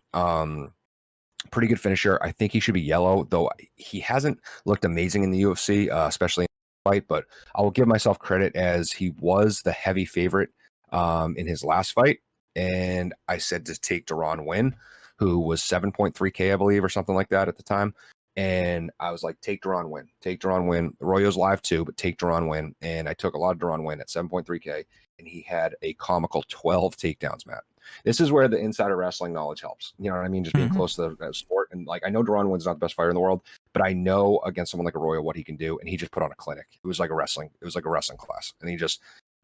Pretty good finisher. I think he should be yellow, though he hasn't looked amazing in the UFC, especially in the fight. But I will give myself credit as he was the heavy favorite in his last fight. And I said to take Duran Win, who was 7.3K, I believe, or something like that at the time. And I was like, take Duran Win. Take Duran Win. Arroyo's live too, but take Duran Win. And I took a lot of Duran Win at 7.3K. And he had a comical 12 takedowns, Matt. This is where the insider wrestling knowledge helps. You know what I mean? Just being close to the sport. And like, I know Duran Win's not the best fighter in the world, but I know against someone like Arroyo what he can do. And he just put on a clinic. It was like a wrestling class.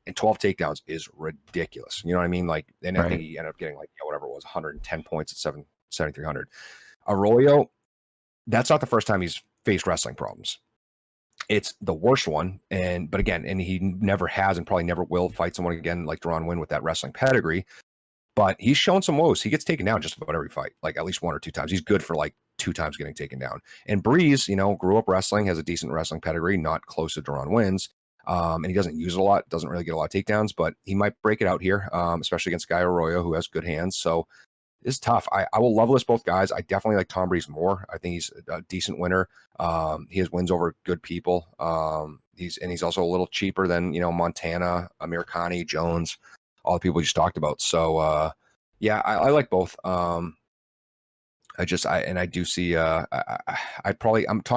And 12 takedowns is ridiculous. You know what I mean? Like, and I think he ended up getting like, whatever it was, 110 points at 7,300. Arroyo, that's not the first time he's faced wrestling problems. It's the worst one. But again, and he never has and probably never will fight someone again like Duran Win with that wrestling pedigree. But he's shown some woes. He gets taken down just about every fight, like at least 1 or 2 times. He's good for like 2 times getting taken down. And Breeze, grew up wrestling, has a decent wrestling pedigree, not close to Duran Win's. And he doesn't use it a lot, doesn't really get a lot of takedowns, but he might break it out here, especially against Guy Arroyo, who has good hands. So it's tough. I will love list both guys. I definitely like Tom Breeze more. I think he's a decent winner. He has wins over good people. He's also a little cheaper than, Montana, Americani, Jones, all the people you just talked about. So I like both. I do see Tom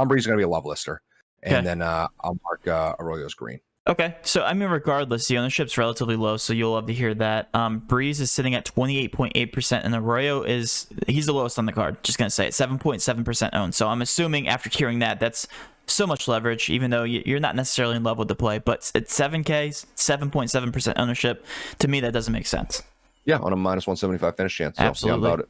Breeze is going to be a love lister. And then I'll mark Arroyo's green. Okay, so I mean, regardless, the ownership's relatively low, so you'll love to hear that. Breeze is sitting at 28.8%, and Arroyo he's the lowest on the card. Just gonna say it, 7.7% owned. So I'm assuming after hearing that, that's so much leverage, even though you're not necessarily in love with the play. But at 7K, 7.7% ownership, to me that doesn't make sense. Yeah, on a minus 175 finish chance. So, absolutely. Yeah, about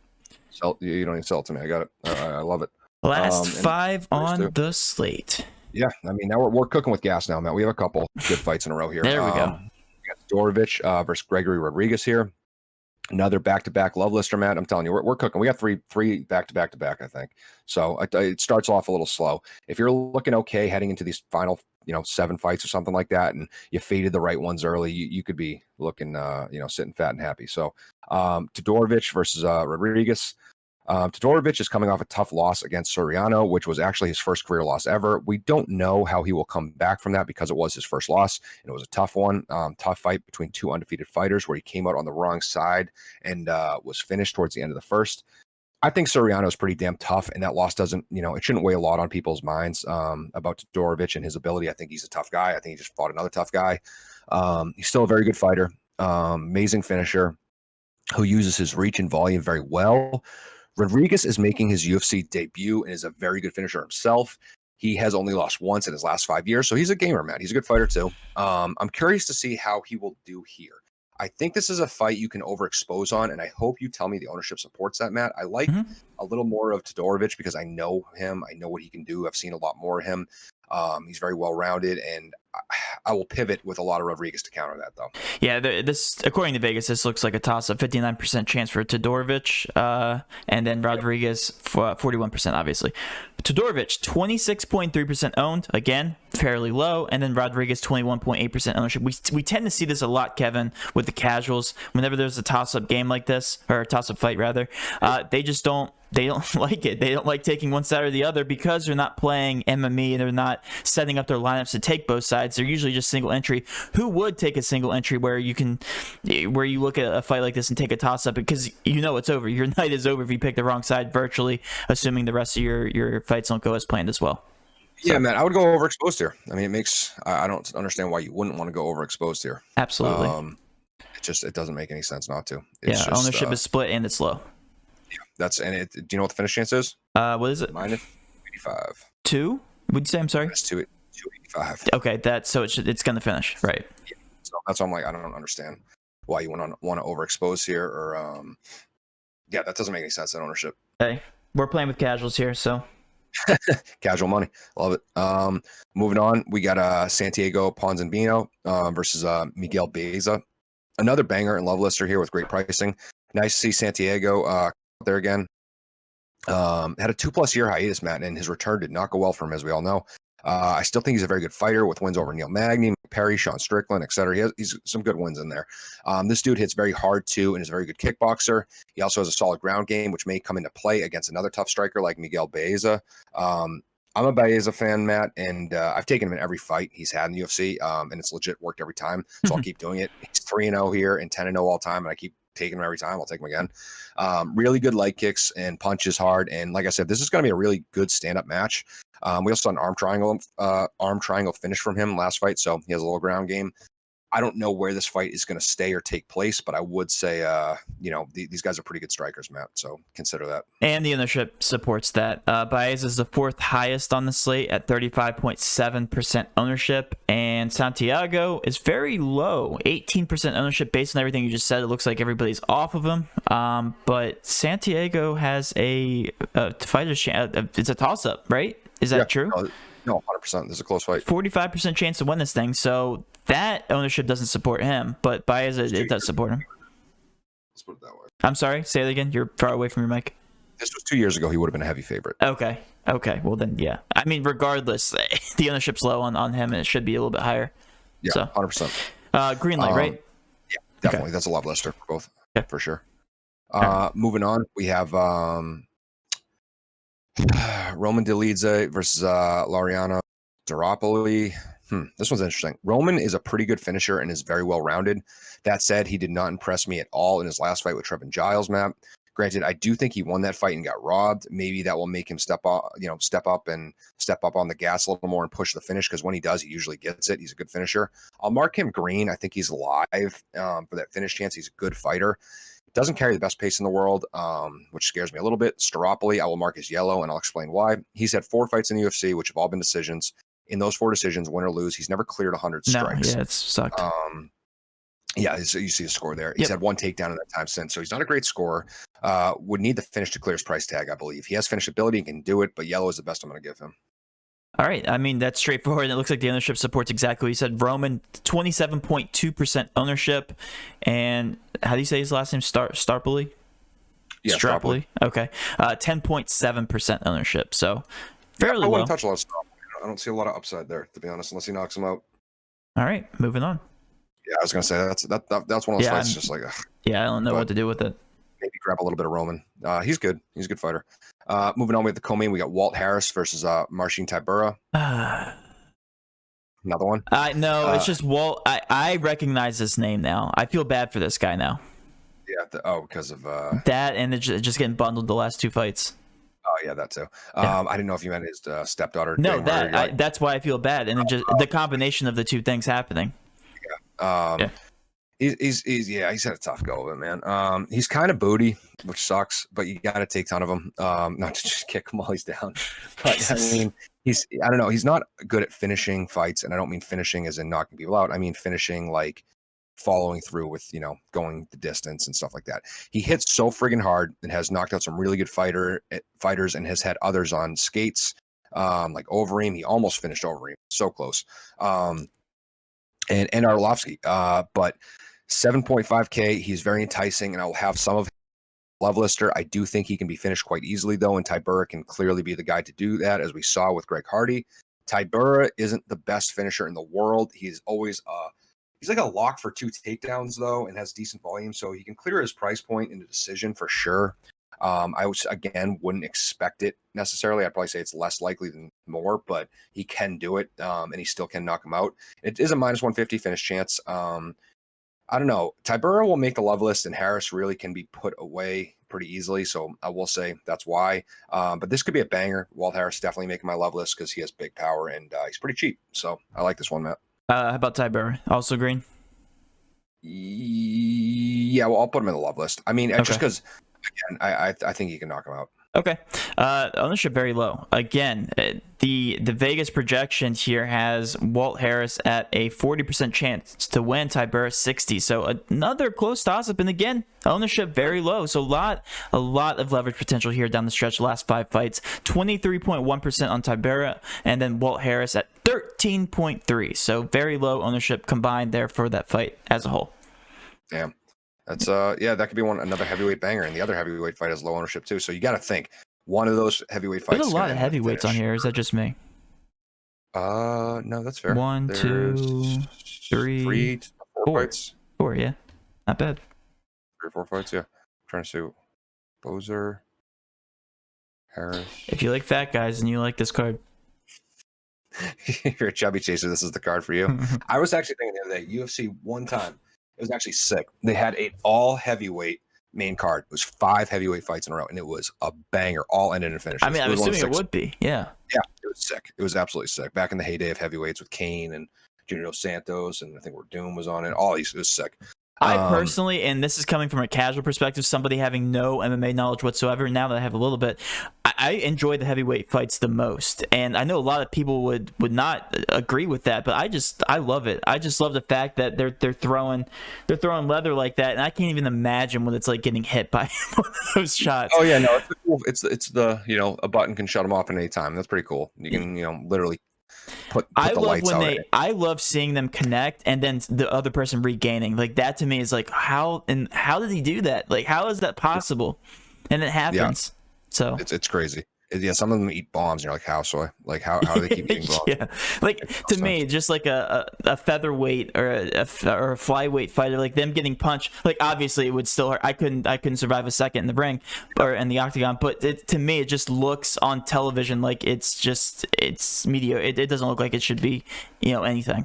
it. You don't need to sell it to me. I got it. I love it. Last 5 on the slate. Yeah, I mean, now we're cooking with gas now, Matt. We have a couple good fights in a row here. There we go. We got Todorovich versus Gregory Rodriguez here. Another back-to-back love lister, Matt. I'm telling you, we're cooking. We got three back-to-back, I think. So it starts off a little slow. If you're looking okay heading into these final, 7 fights or something like that, and you faded the right ones early, you could be looking, sitting fat and happy. So Todorovich versus Rodriguez. Todorovich is coming off a tough loss against Soriano, which was actually his first career loss ever. We don't know how he will come back from that because it was his first loss, and it was a tough one. Tough fight between 2 undefeated fighters where he came out on the wrong side and was finished towards the end of the first. I think Soriano is pretty damn tough, and that loss doesn't, it shouldn't weigh a lot on people's minds about Todorovich and his ability. I think he's a tough guy. I think he just fought another tough guy. He's still a very good fighter, amazing finisher who uses his reach and volume very well. Rodriguez is making his UFC debut and is a very good finisher himself. He has only lost once in his last 5 years, so he's a gamer, man. He's a good fighter too. I'm curious to see how he will do here. I think this is a fight you can overexpose on, and I hope you tell me the ownership supports that, Matt. I like a little more of Todorovich because I know him. I know what he can do. I've seen a lot more of him. He's very well-rounded, and I will pivot with a lot of Rodriguez to counter that, though. Yeah, this according to Vegas, this looks like a toss-up. 59% chance for Todorovich, and then Rodriguez 41%, obviously. Todorovich 26.3% owned, again fairly low, and then Rodriguez 21.8% ownership. We tend to see this a lot, Kevin, with the casuals. Whenever there's a toss-up game like this, or a toss-up fight rather, they just don't. They don't like it. They don't like taking one side or the other because they're not playing MMA and they're not setting up their lineups to take both sides. They're usually just single entry. Who would take a single entry where you look at a fight like this and take a toss up because it's over. Your night is over if you pick the wrong side virtually, assuming the rest of your fights don't go as planned as well. So, yeah, man, I would go overexposed here. I mean, I don't understand why you wouldn't want to go overexposed here. Absolutely. It doesn't make any sense not to. Ownership is split and it's low. Yeah, do you know what the finish chance is? What is it? Minus 85. 2? Would you say? I'm sorry. It's 285. Okay, it's going to finish, right? Yeah. So that's why I'm like, I don't understand why you want to overexpose here, or that doesn't make any sense in ownership. Hey, we're playing with casuals here, so casual money, love it. Moving on, we got Santiago Ponzinibbio versus Miguel Baeza, another banger and love lister here with great pricing. Nice to see Santiago there again. Had a 2+ year hiatus, Matt, and his return did not go well for him, as we all know. I still think he's a very good fighter with wins over Neil Magny, Perry, Sean Strickland, etc. He's some good wins in there. This dude hits very hard too and is a very good kickboxer. He also has a solid ground game, which may come into play against another tough striker like Miguel Baeza. I'm a Baeza fan, Matt, and I've taken him in every fight he's had in the UFC, and it's legit worked every time. So I'll keep doing it. He's 3-0 here and 10-0 all time, and I keep taking him every time. I'll take him again. Really good leg kicks and punches hard. And like I said, this is going to be a really good stand-up match. We also saw an arm triangle finish from him last fight, so he has a little ground game. I don't know where this fight is going to stay or take place, but I would say, these guys are pretty good strikers, Matt. So consider that. And the ownership supports that. Baez is the fourth highest on the slate at 35.7% ownership, and Santiago is very low, 18% ownership. Based on everything you just said, it looks like everybody's off of him. But Santiago has a fighter's chance. It's a toss-up, right? Is that true? No, 100%. This is a close fight. 45% chance to win this thing. So that ownership doesn't support him, but Baez, it does support him. Let's put it that way. I'm sorry, say it again. You're far away from your mic. This was 2 years ago. He would have been a heavy favorite. Okay. Well, then, yeah. I mean, regardless, the ownership's low on him, and it should be a little bit higher. Yeah, so, 100%. Green light, right? Yeah, definitely. Okay. That's a love lister for both, for sure. Right. Moving on, we have Roman Dolidze versus Laureano Duropoli. This one's interesting. Roman is a pretty good finisher and is very well-rounded. That said, he did not impress me at all in his last fight with Trevin Giles, Matt. Granted, I do think he won that fight and got robbed. Maybe that will make him step up on the gas a little more and push the finish, because when he does, he usually gets it. He's a good finisher. I'll mark him green. I think he's live for that finish chance. He's a good fighter. Doesn't carry the best pace in the world, which scares me a little bit. Staropoli, I will mark as yellow, and I'll explain why. He's had 4 fights in the UFC, which have all been decisions. In those 4 decisions, win or lose, he's never cleared 100 strikes. Yeah, it's sucked. So you see the score there. He's had 1 takedown in that time since, so he's not a great scorer. Would need the finish to clear his price tag, I believe. He has finish ability and can do it, but yellow is the best I'm going to give him. All right. I mean, that's straightforward. And it looks like the ownership supports exactly what you said. Roman, 27.2% ownership. And how do you say his last name? Starpoli? Yeah, Starpoli. Okay. 10.7% ownership. So fairly low. I wouldn't touch a lot of Starpoli. I don't see a lot of upside there, to be honest, unless he knocks him out. All right. Moving on. Yeah, I was going to say that's one of those fights just like... Yeah, I don't know what to do with it. Maybe grab a little bit of Roman. He's good. He's a good fighter. Moving on with the co-main, we got Walt Harris versus Marcin Tybura. Another one? No, it's just Walt. I recognize this name now. I feel bad for this guy now. Yeah. Because of... that and just getting bundled the last 2 fights. Oh, yeah, that too. I didn't know if you meant his stepdaughter. No, that's why I feel bad. And then just the combination of the 2 things happening. Yeah. He's had a tough go of it, man. He's kind of booty, which sucks, but you got to take ton of him, not to just kick him while he's down. But I mean, I don't know. He's not good at finishing fights, and I don't mean finishing as in knocking people out. I mean finishing like following through with, going the distance and stuff like that. He hits so friggin' hard and has knocked out some really good fighters and has had others on skates, like Overeem. He almost finished Overeem, so close. And Arlovsky, but 7.5K, he's very enticing, and I'll have some of his love lister. I do think he can be finished quite easily, though, and Tybura can clearly be the guy to do that, as we saw with Greg Hardy. Tybura isn't the best finisher in the world. He's always he's like a lock for 2 takedowns, though, and has decent volume, so he can clear his price point in a decision for sure. I wouldn't expect it necessarily. I'd probably say it's less likely than more, but he can do it, and he still can knock him out. It is a minus 150 finish chance. I don't know. Tybura will make the love list, and Harris really can be put away pretty easily, so I will say that's why. But this could be a banger. Walt Harris definitely making my love list because he has big power, and he's pretty cheap. So I like this one, Matt. How about Tybura? Also green? Yeah, well, I'll put him in the love list. I mean, just because... Again, I think you can knock him out. Okay. Ownership very low. Again, the Vegas projection here has Walt Harris at a 40% chance to win, Tybura 60. So another close toss-up. And again, ownership very low. So a lot of leverage potential here down the stretch. The last 5 fights, 23.1% on Tybura, and then Walt Harris at 13.3. So very low ownership combined there for that fight as a whole. Damn. That's that could be another heavyweight banger, and the other heavyweight fight has low ownership too. So you got to think one of those heavyweight fights. There's a lot of heavyweights on here. Is that just me? No, that's fair. One, There's two, three, 4 four. fights. 4, yeah. Not bad. 3 or 4 fights, yeah. I'm trying to see. Bozer, Harris. If you like fat guys and you like this card. If you're a chubby chaser, this is the card for you. I was actually thinking the other day, UFC one time, it was actually sick. They had an all heavyweight main card. It was 5 heavyweight fights in a row, and it was a banger. All ended in finishes. I mean, I'm assuming it would be. Yeah. Yeah, it was sick. It was absolutely sick. Back in the heyday of heavyweights with Kane and Junior Dos Santos, and I think where Doom was on it. All these, it was sick. I personally, and this is coming from a casual perspective, somebody having no MMA knowledge whatsoever, now that I have a little bit, I enjoy the heavyweight fights the most. And I know a lot of people would not agree with that, but I love it. I just love the fact that they're throwing leather like that, and I can't even imagine what it's like getting hit by one of those shots. Oh yeah, no, it's the a button can shut them off at any time. That's pretty cool. You can literally put the lights out. I love seeing them connect and then the other person regaining. Like that to me is like how did he do that? Like how is that possible? And it happens. Yeah. So it's crazy. Yeah, some of them eat bombs, and you're like, how? So, like, how do they keep eating bombs? Yeah, like to me, just like a featherweight or a flyweight fighter, like them getting punched. Like obviously, it would still hurt. I couldn't survive a second in the ring or in the octagon. But to me, it just looks on television like it's mediocre. It doesn't look like it should be, anything.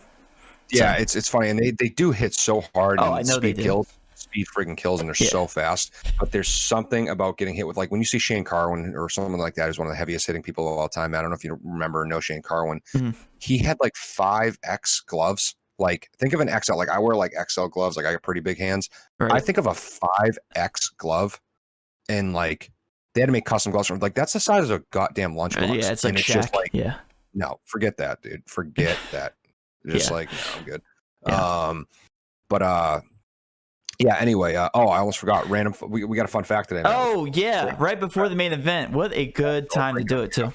Yeah, so, it's funny, and they do hit so hard. Oh, I know they do. Speed freaking kills, and they're so fast. But there's something about getting hit with, like when you see Shane Carwin or someone like that, who's one of the heaviest hitting people of all time. I don't know if you remember or know Shane Carwin. Mm-hmm. He had like 5X gloves. Like think of an XL. Like I wear like XL gloves. Like I got pretty big hands. Right. I think of a 5X glove, and like they had to make custom gloves from. Like that's the size of a goddamn lunchbox. Yeah, it's like it's just like no, forget that, dude. Forget that. Just like no, I'm good. Yeah. Yeah, anyway, I almost forgot. Random, we got a fun fact today. Oh, yeah, right before the main event. What a good time to do it, too.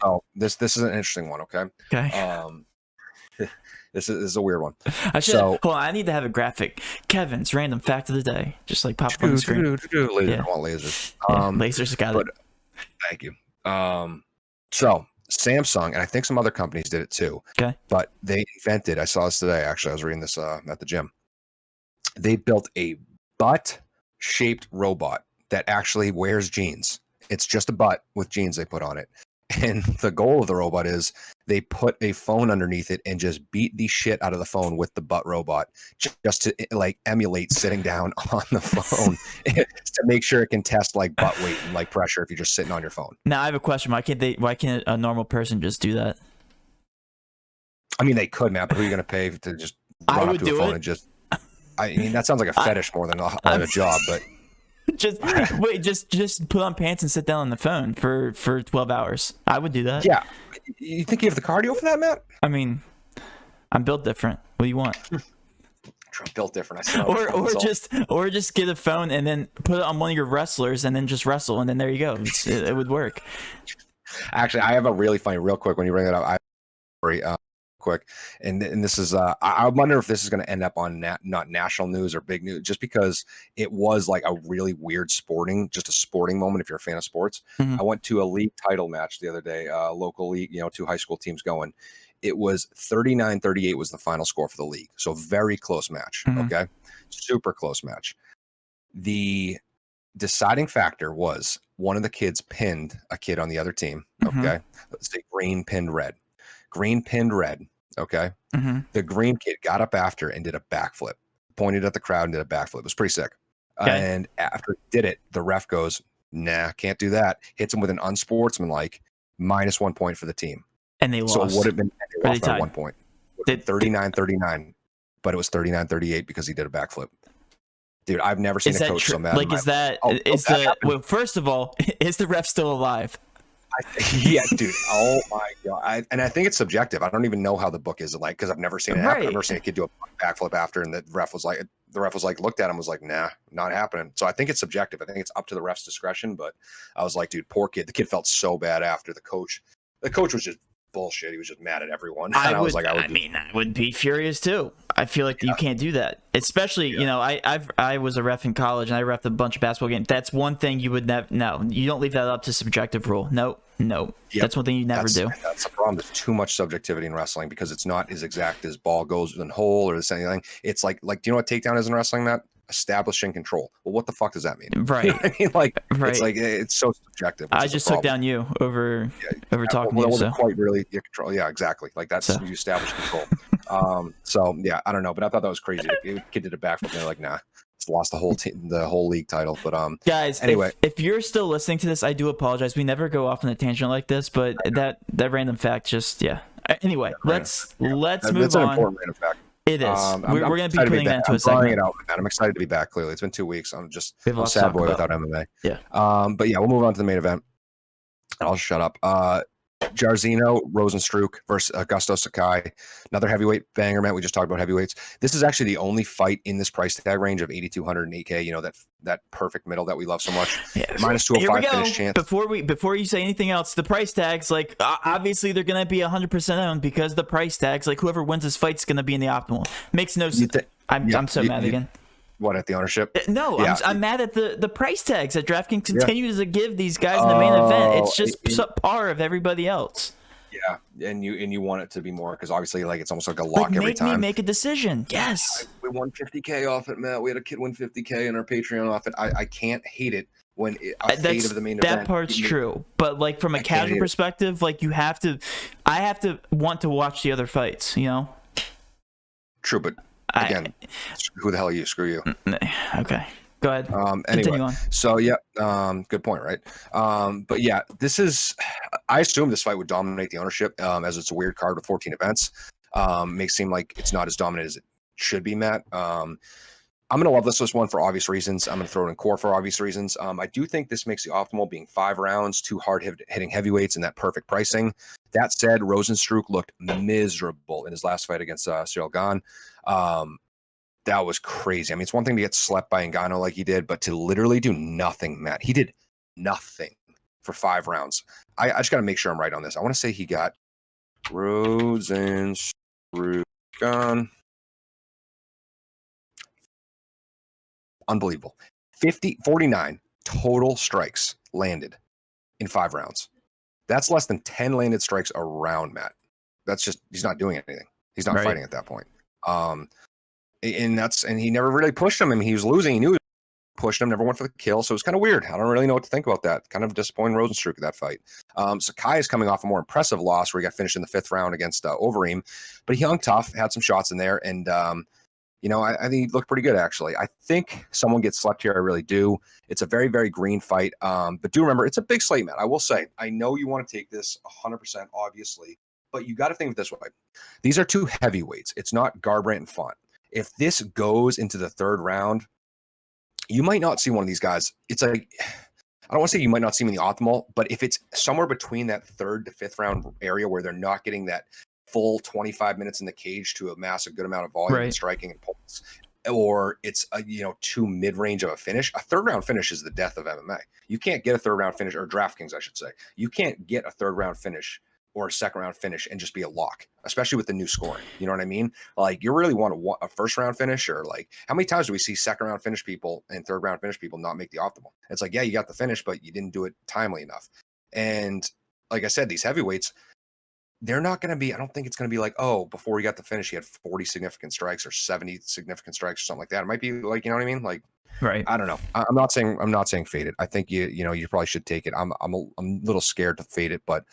So this is an interesting one, okay? Okay. This is a weird one. Hold on, I need to have a graphic. Kevin's random fact of the day. Just like pop up on the screen. Lasers. Lasers got it. Thank you. So Samsung, and I think some other companies did it too. Okay. But they invented, I saw this today, actually. I was reading this at the gym. They built a butt-shaped robot that actually wears jeans. It's just a butt with jeans they put on it. And the goal of the robot is they put a phone underneath it and just beat the shit out of the phone with the butt robot just to like emulate sitting down on the phone to make sure it can test like butt weight and like pressure if you're just sitting on your phone. Now I have a question. Why can't a normal person just do that? I mean, they could, man, but who are you going to pay to just run up to a phone and just... I mean, that sounds like a fetish more than a job, but just put on pants and sit down on the phone for 12 hours. I would do that. Yeah. You think you have the cardio for that, Matt? I mean, I'm built different. What do you want? I'm built different. Or just get a phone and then put it on one of your wrestlers and then just wrestle, and then there you go. It would work. Actually, I have a really funny, real quick, when you bring it up, quick, and this is I wonder if this is going to end up on not national news or big news, just because it was like a really weird sporting moment if you're a fan of sports. I went to a league title match the other day, local league, 2 high school teams going. It was 39-38 was the final score for the league, so very close match. Okay, super close match. The deciding factor was one of the kids pinned a kid on the other team. Okay, let's say green pinned red. Green pinned red, okay? The green kid got up after and did a backflip, pointed at the crowd and did a backflip. It was pretty sick. Okay. And after he did it, the ref goes, nah, can't do that. Hits him with an unsportsmanlike -1 point for the team. And they lost. So it would have been they lost by 1 point. 39-39, but it was 39-38 because he did a backflip. Dude, I've never seen a coach so mad. Like, well, first of all, is the ref still alive? Yeah, dude. Oh my god! I think it's subjective. I don't even know how the book is like because I've never seen it happen. I've never seen a kid do a backflip after, and the ref was like, looked at him, was like, nah, not happening. So I think it's subjective. I think it's up to the ref's discretion. But I was like, dude, poor kid. The kid felt so bad after. The coach was just bullshit. He was just mad at everyone. And I would be furious too. I feel like you can't do that, especially I was a ref in college and I reffed a bunch of basketball games. That's one thing you would never. No, you don't leave that up to subjective rule. Nope. No. Yep. That's one thing you never do. That's the problem. There's too much subjectivity in wrestling because it's not as exact as ball goes in hole or this anything. It's like do you know what takedown is in wrestling, Matt? Establishing control. Well, what the fuck does that mean? Right. You know what I mean? Like, right. It's like it's so subjective. I just took down you over talking to you. Wasn't quite really your control. Yeah, exactly. Like that's you establish control. So yeah, I don't know, but I thought that was crazy. The kid did it back from there. Like, nah, it's lost the whole league title. But guys, anyway, if you're still listening to this, I do apologize. We never go off on a tangent like this, but that random fact just Anyway, let's move on. That's an important random fact. It is. We're going to be putting that into a segment. I'm excited to be back. Clearly, it's been 2 weeks. I'm a sad sad boy without MMA. Yeah. But yeah, we'll move on to the main event. I'll shut up. Giarzino, Rosenstrok versus Augusto Sakai. Another heavyweight banger, man. We just talked about heavyweights. This is actually the only fight in this price tag range of 8,200 and 8K. You know, that perfect middle that we love so much. Yeah. Minus 205 finish chance. Before you say anything else, the price tags, like, obviously they're going to be 100% owned because the price tags, like, whoever wins this fight is going to be in the optimal. Makes no sense. I'm so mad again. What, at the ownership? No, yeah. I'm mad at the price tags that DraftKings continues to give these guys in the main event. It's just subpar of everybody else. Yeah, and you want it to be more because obviously, like, it's almost like a lock every time. Make me make a decision. Yes. We won 50K off it, Matt. We had a kid win 50K in our Patreon off it. I can't hate it when a fate of the main event. That part's true, but like from a casual perspective, like I have to want to watch the other fights. You know. True, but. Again, who the hell are you? Screw you. Okay, go ahead. Anyway, on. So yeah, good point, right? But yeah, I assume this fight would dominate the ownership, as it's a weird card with 14 events. Makes it seem like it's not as dominant as it should be, Matt. I'm gonna love this one for obvious reasons. I'm gonna throw it in core for obvious reasons. I do think this makes the optimal being 5 rounds, 2 hard hitting heavyweights, and that perfect pricing. That said, Rosenstrok looked miserable in his last fight against Cyril Gane. That was crazy. I mean, it's one thing to get slept by Ngannou like he did, but to literally do nothing, Matt. He did nothing for 5 rounds. I just got to make sure I'm right on this. I want to say he got Rosenstrok Gane. Unbelievable. 49 total strikes landed in 5 rounds. That's less than 10 landed strikes a round, Matt. That's just, he's not doing anything. He's not fighting at that point. And he never really pushed him. I mean, he was losing. He knew he pushed him, never went for the kill. So it was kind of weird. I don't really know what to think about that. Kind of disappointing Rosenstrok in that fight. Sakai is coming off a more impressive loss where he got finished in the 5th round against Overeem, but he hung tough, had some shots in there. And, I think he looked pretty good, actually. I think someone gets slept here. I really do. It's a very, very green fight. But do remember, it's a big slate, Matt. I will say, I know you want to take this 100%, obviously, but you got to think of it this way. These are 2 heavyweights. It's not Garbrandt and Font. If this goes into the 3rd round, you might not see one of these guys. It's like, I don't want to say you might not see him in the optimal, but if it's somewhere between that 3rd to 5th round area where they're not getting that full 25 minutes in the cage to amass a good amount of volume and striking and points, or it's a 2 mid-range of a finish. A 3rd round finish is the death of MMA. You can't get a 3rd round finish, or DraftKings, I should say. You can't get a 3rd round finish or a 2nd round finish and just be a lock, especially with the new scoring. You know what I mean? Like, you really want a 1st round finish, or like, how many times do we see 2nd round finish people and 3rd round finish people not make the optimal? It's like, yeah, you got the finish, but you didn't do it timely enough. And like I said, these heavyweights, they're not going to be, I don't think it's going to be like, oh, before he got the finish, he had 40 significant strikes or 70 significant strikes or something like that. It might be like, you know what I mean? Like, right. I don't know. I'm not saying fade it. I think you probably should take it. I'm a little scared to fade it, but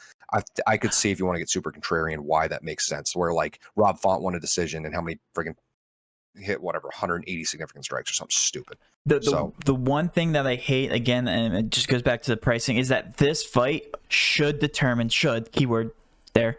I could see, if you want to get super contrarian, why that makes sense. Where like Rob Font won a decision and how many friggin' hit 180 significant strikes or something stupid. The one thing that I hate, again, and it just goes back to the pricing, is that this fight should keyword there,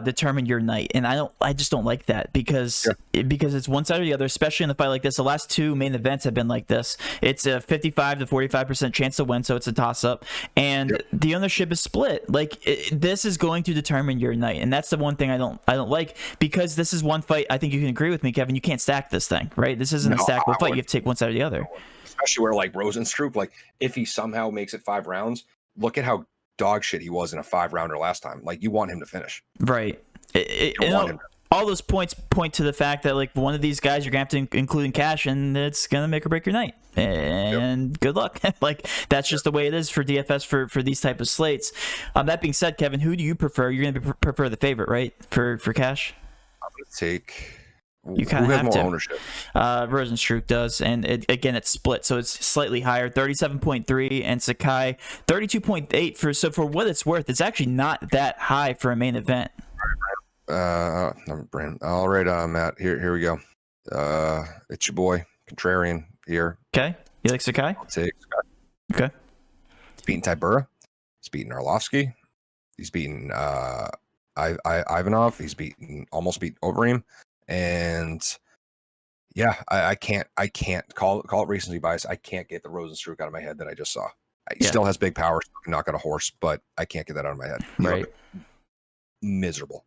determine your night. And I just don't like that because it's one side or the other, especially in a fight like this. The last 2 main events have been like this. It's a 55 to 45% chance to win, so it's a toss up, and the ownership is split. Like, this is going to determine your night, and that's the one thing I don't like, because this is one fight. I think you can agree with me, Kevin. You can't stack this thing, right? This isn't a stackable fight. You have to take one side or the other. Especially where like Rosenstrok, like if he somehow makes it 5 rounds, look at how dog shit he was in a 5 rounder last time. Like, you want him to finish, right? all those points point to the fact that like one of these guys you're gonna have to include in cash, and it's gonna make or break your night. And good luck. Like that's just the way it is for DFS for these type of slates. That being said, Kevin, who do you prefer? You're gonna prefer the favorite, right? For cash. I'm gonna take. You kind of have more to. Ownership. Rosenstrok does, and again it's split, so it's slightly higher, 37.3, and Sakai 32.8. So for what it's worth, it's actually not that high for a main event. Brandon. All right, Matt. Here we go. It's your boy Contrarian here. Okay, you like Sakai? I'll take Sakai. Okay. He's beaten Tybura. He's beaten Arlovsky. He's beaten Ivanov. He's almost beat Overeem. And yeah, I can't call it recency bias. I can't get the Rosenstrok out of my head that I just saw. He still has big power, so can knock out a horse, but I can't get that out of my head. Right. Miserable.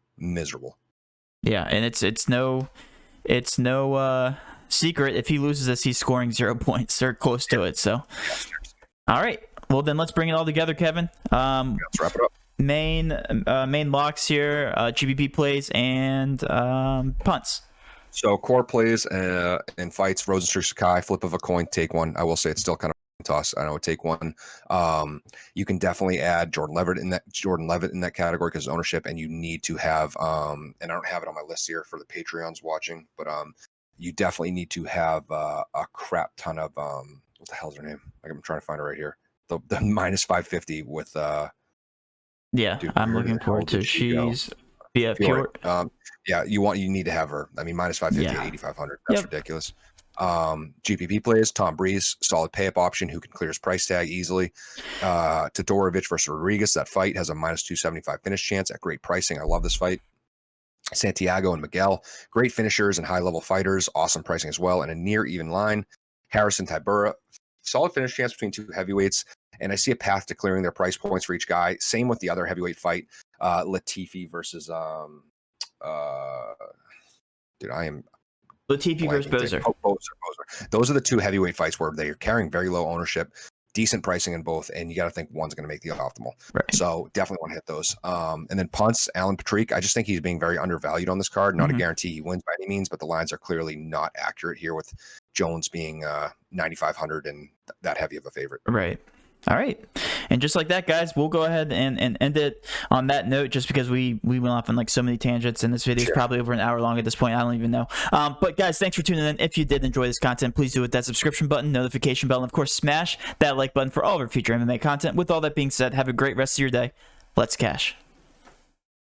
Yeah, and it's no secret if he loses this, he's scoring 0 points or close to it. So, all right. Well, then let's bring it all together, Kevin. Let's wrap it up. Main locks here, GBP plays and punts. So core plays and fights, Rosenstrok, Sakai, flip of a coin, take one. I will say it's still kind of a toss. I would take one. You can definitely add Jordan Levitt in that category because ownership, and you need to have and I don't have it on my list here for the Patreons watching, but you definitely need to have a crap ton of what the hell's her name? Like I'm trying to find her right here. The minus 550 with yeah, dude, I'm looking forward to. She's pure. Yeah, you need to have her. I mean, minus 550 at 8,500. That's ridiculous. GPP plays Tom Breeze, solid pay up option who can clear his price tag easily. Todorovich versus Rodriguez. That fight has a minus 275 finish chance at great pricing. I love this fight. Santiago and Miguel, great finishers and high level fighters, awesome pricing as well, and a near even line. Harrison Tybura, solid finish chance between two heavyweights. And I see a path to clearing their price points for each guy. Same with the other heavyweight fight, Latifi versus Latifi versus Bozer. Bozer. Those are the two heavyweight fights where they're carrying very low ownership, decent pricing in both, and you got to think one's going to make the optimal. Right. So definitely want to hit those. And then punts, Alan Patrick. I just think he's being very undervalued on this card. Not a guarantee he wins by any means, but the lines are clearly not accurate here with Jones being 9,500 and that heavy of a favorite. Right. All right. And just like that, guys, we'll go ahead and end it on that note just because we went off on like so many tangents, and this video is probably over an hour long at this point. I don't even know. But guys, thanks for tuning in. If you did enjoy this content, please do hit that subscription button, notification bell, and of course, smash that like button for all of our future MMA content. With all that being said, have a great rest of your day. Let's cash.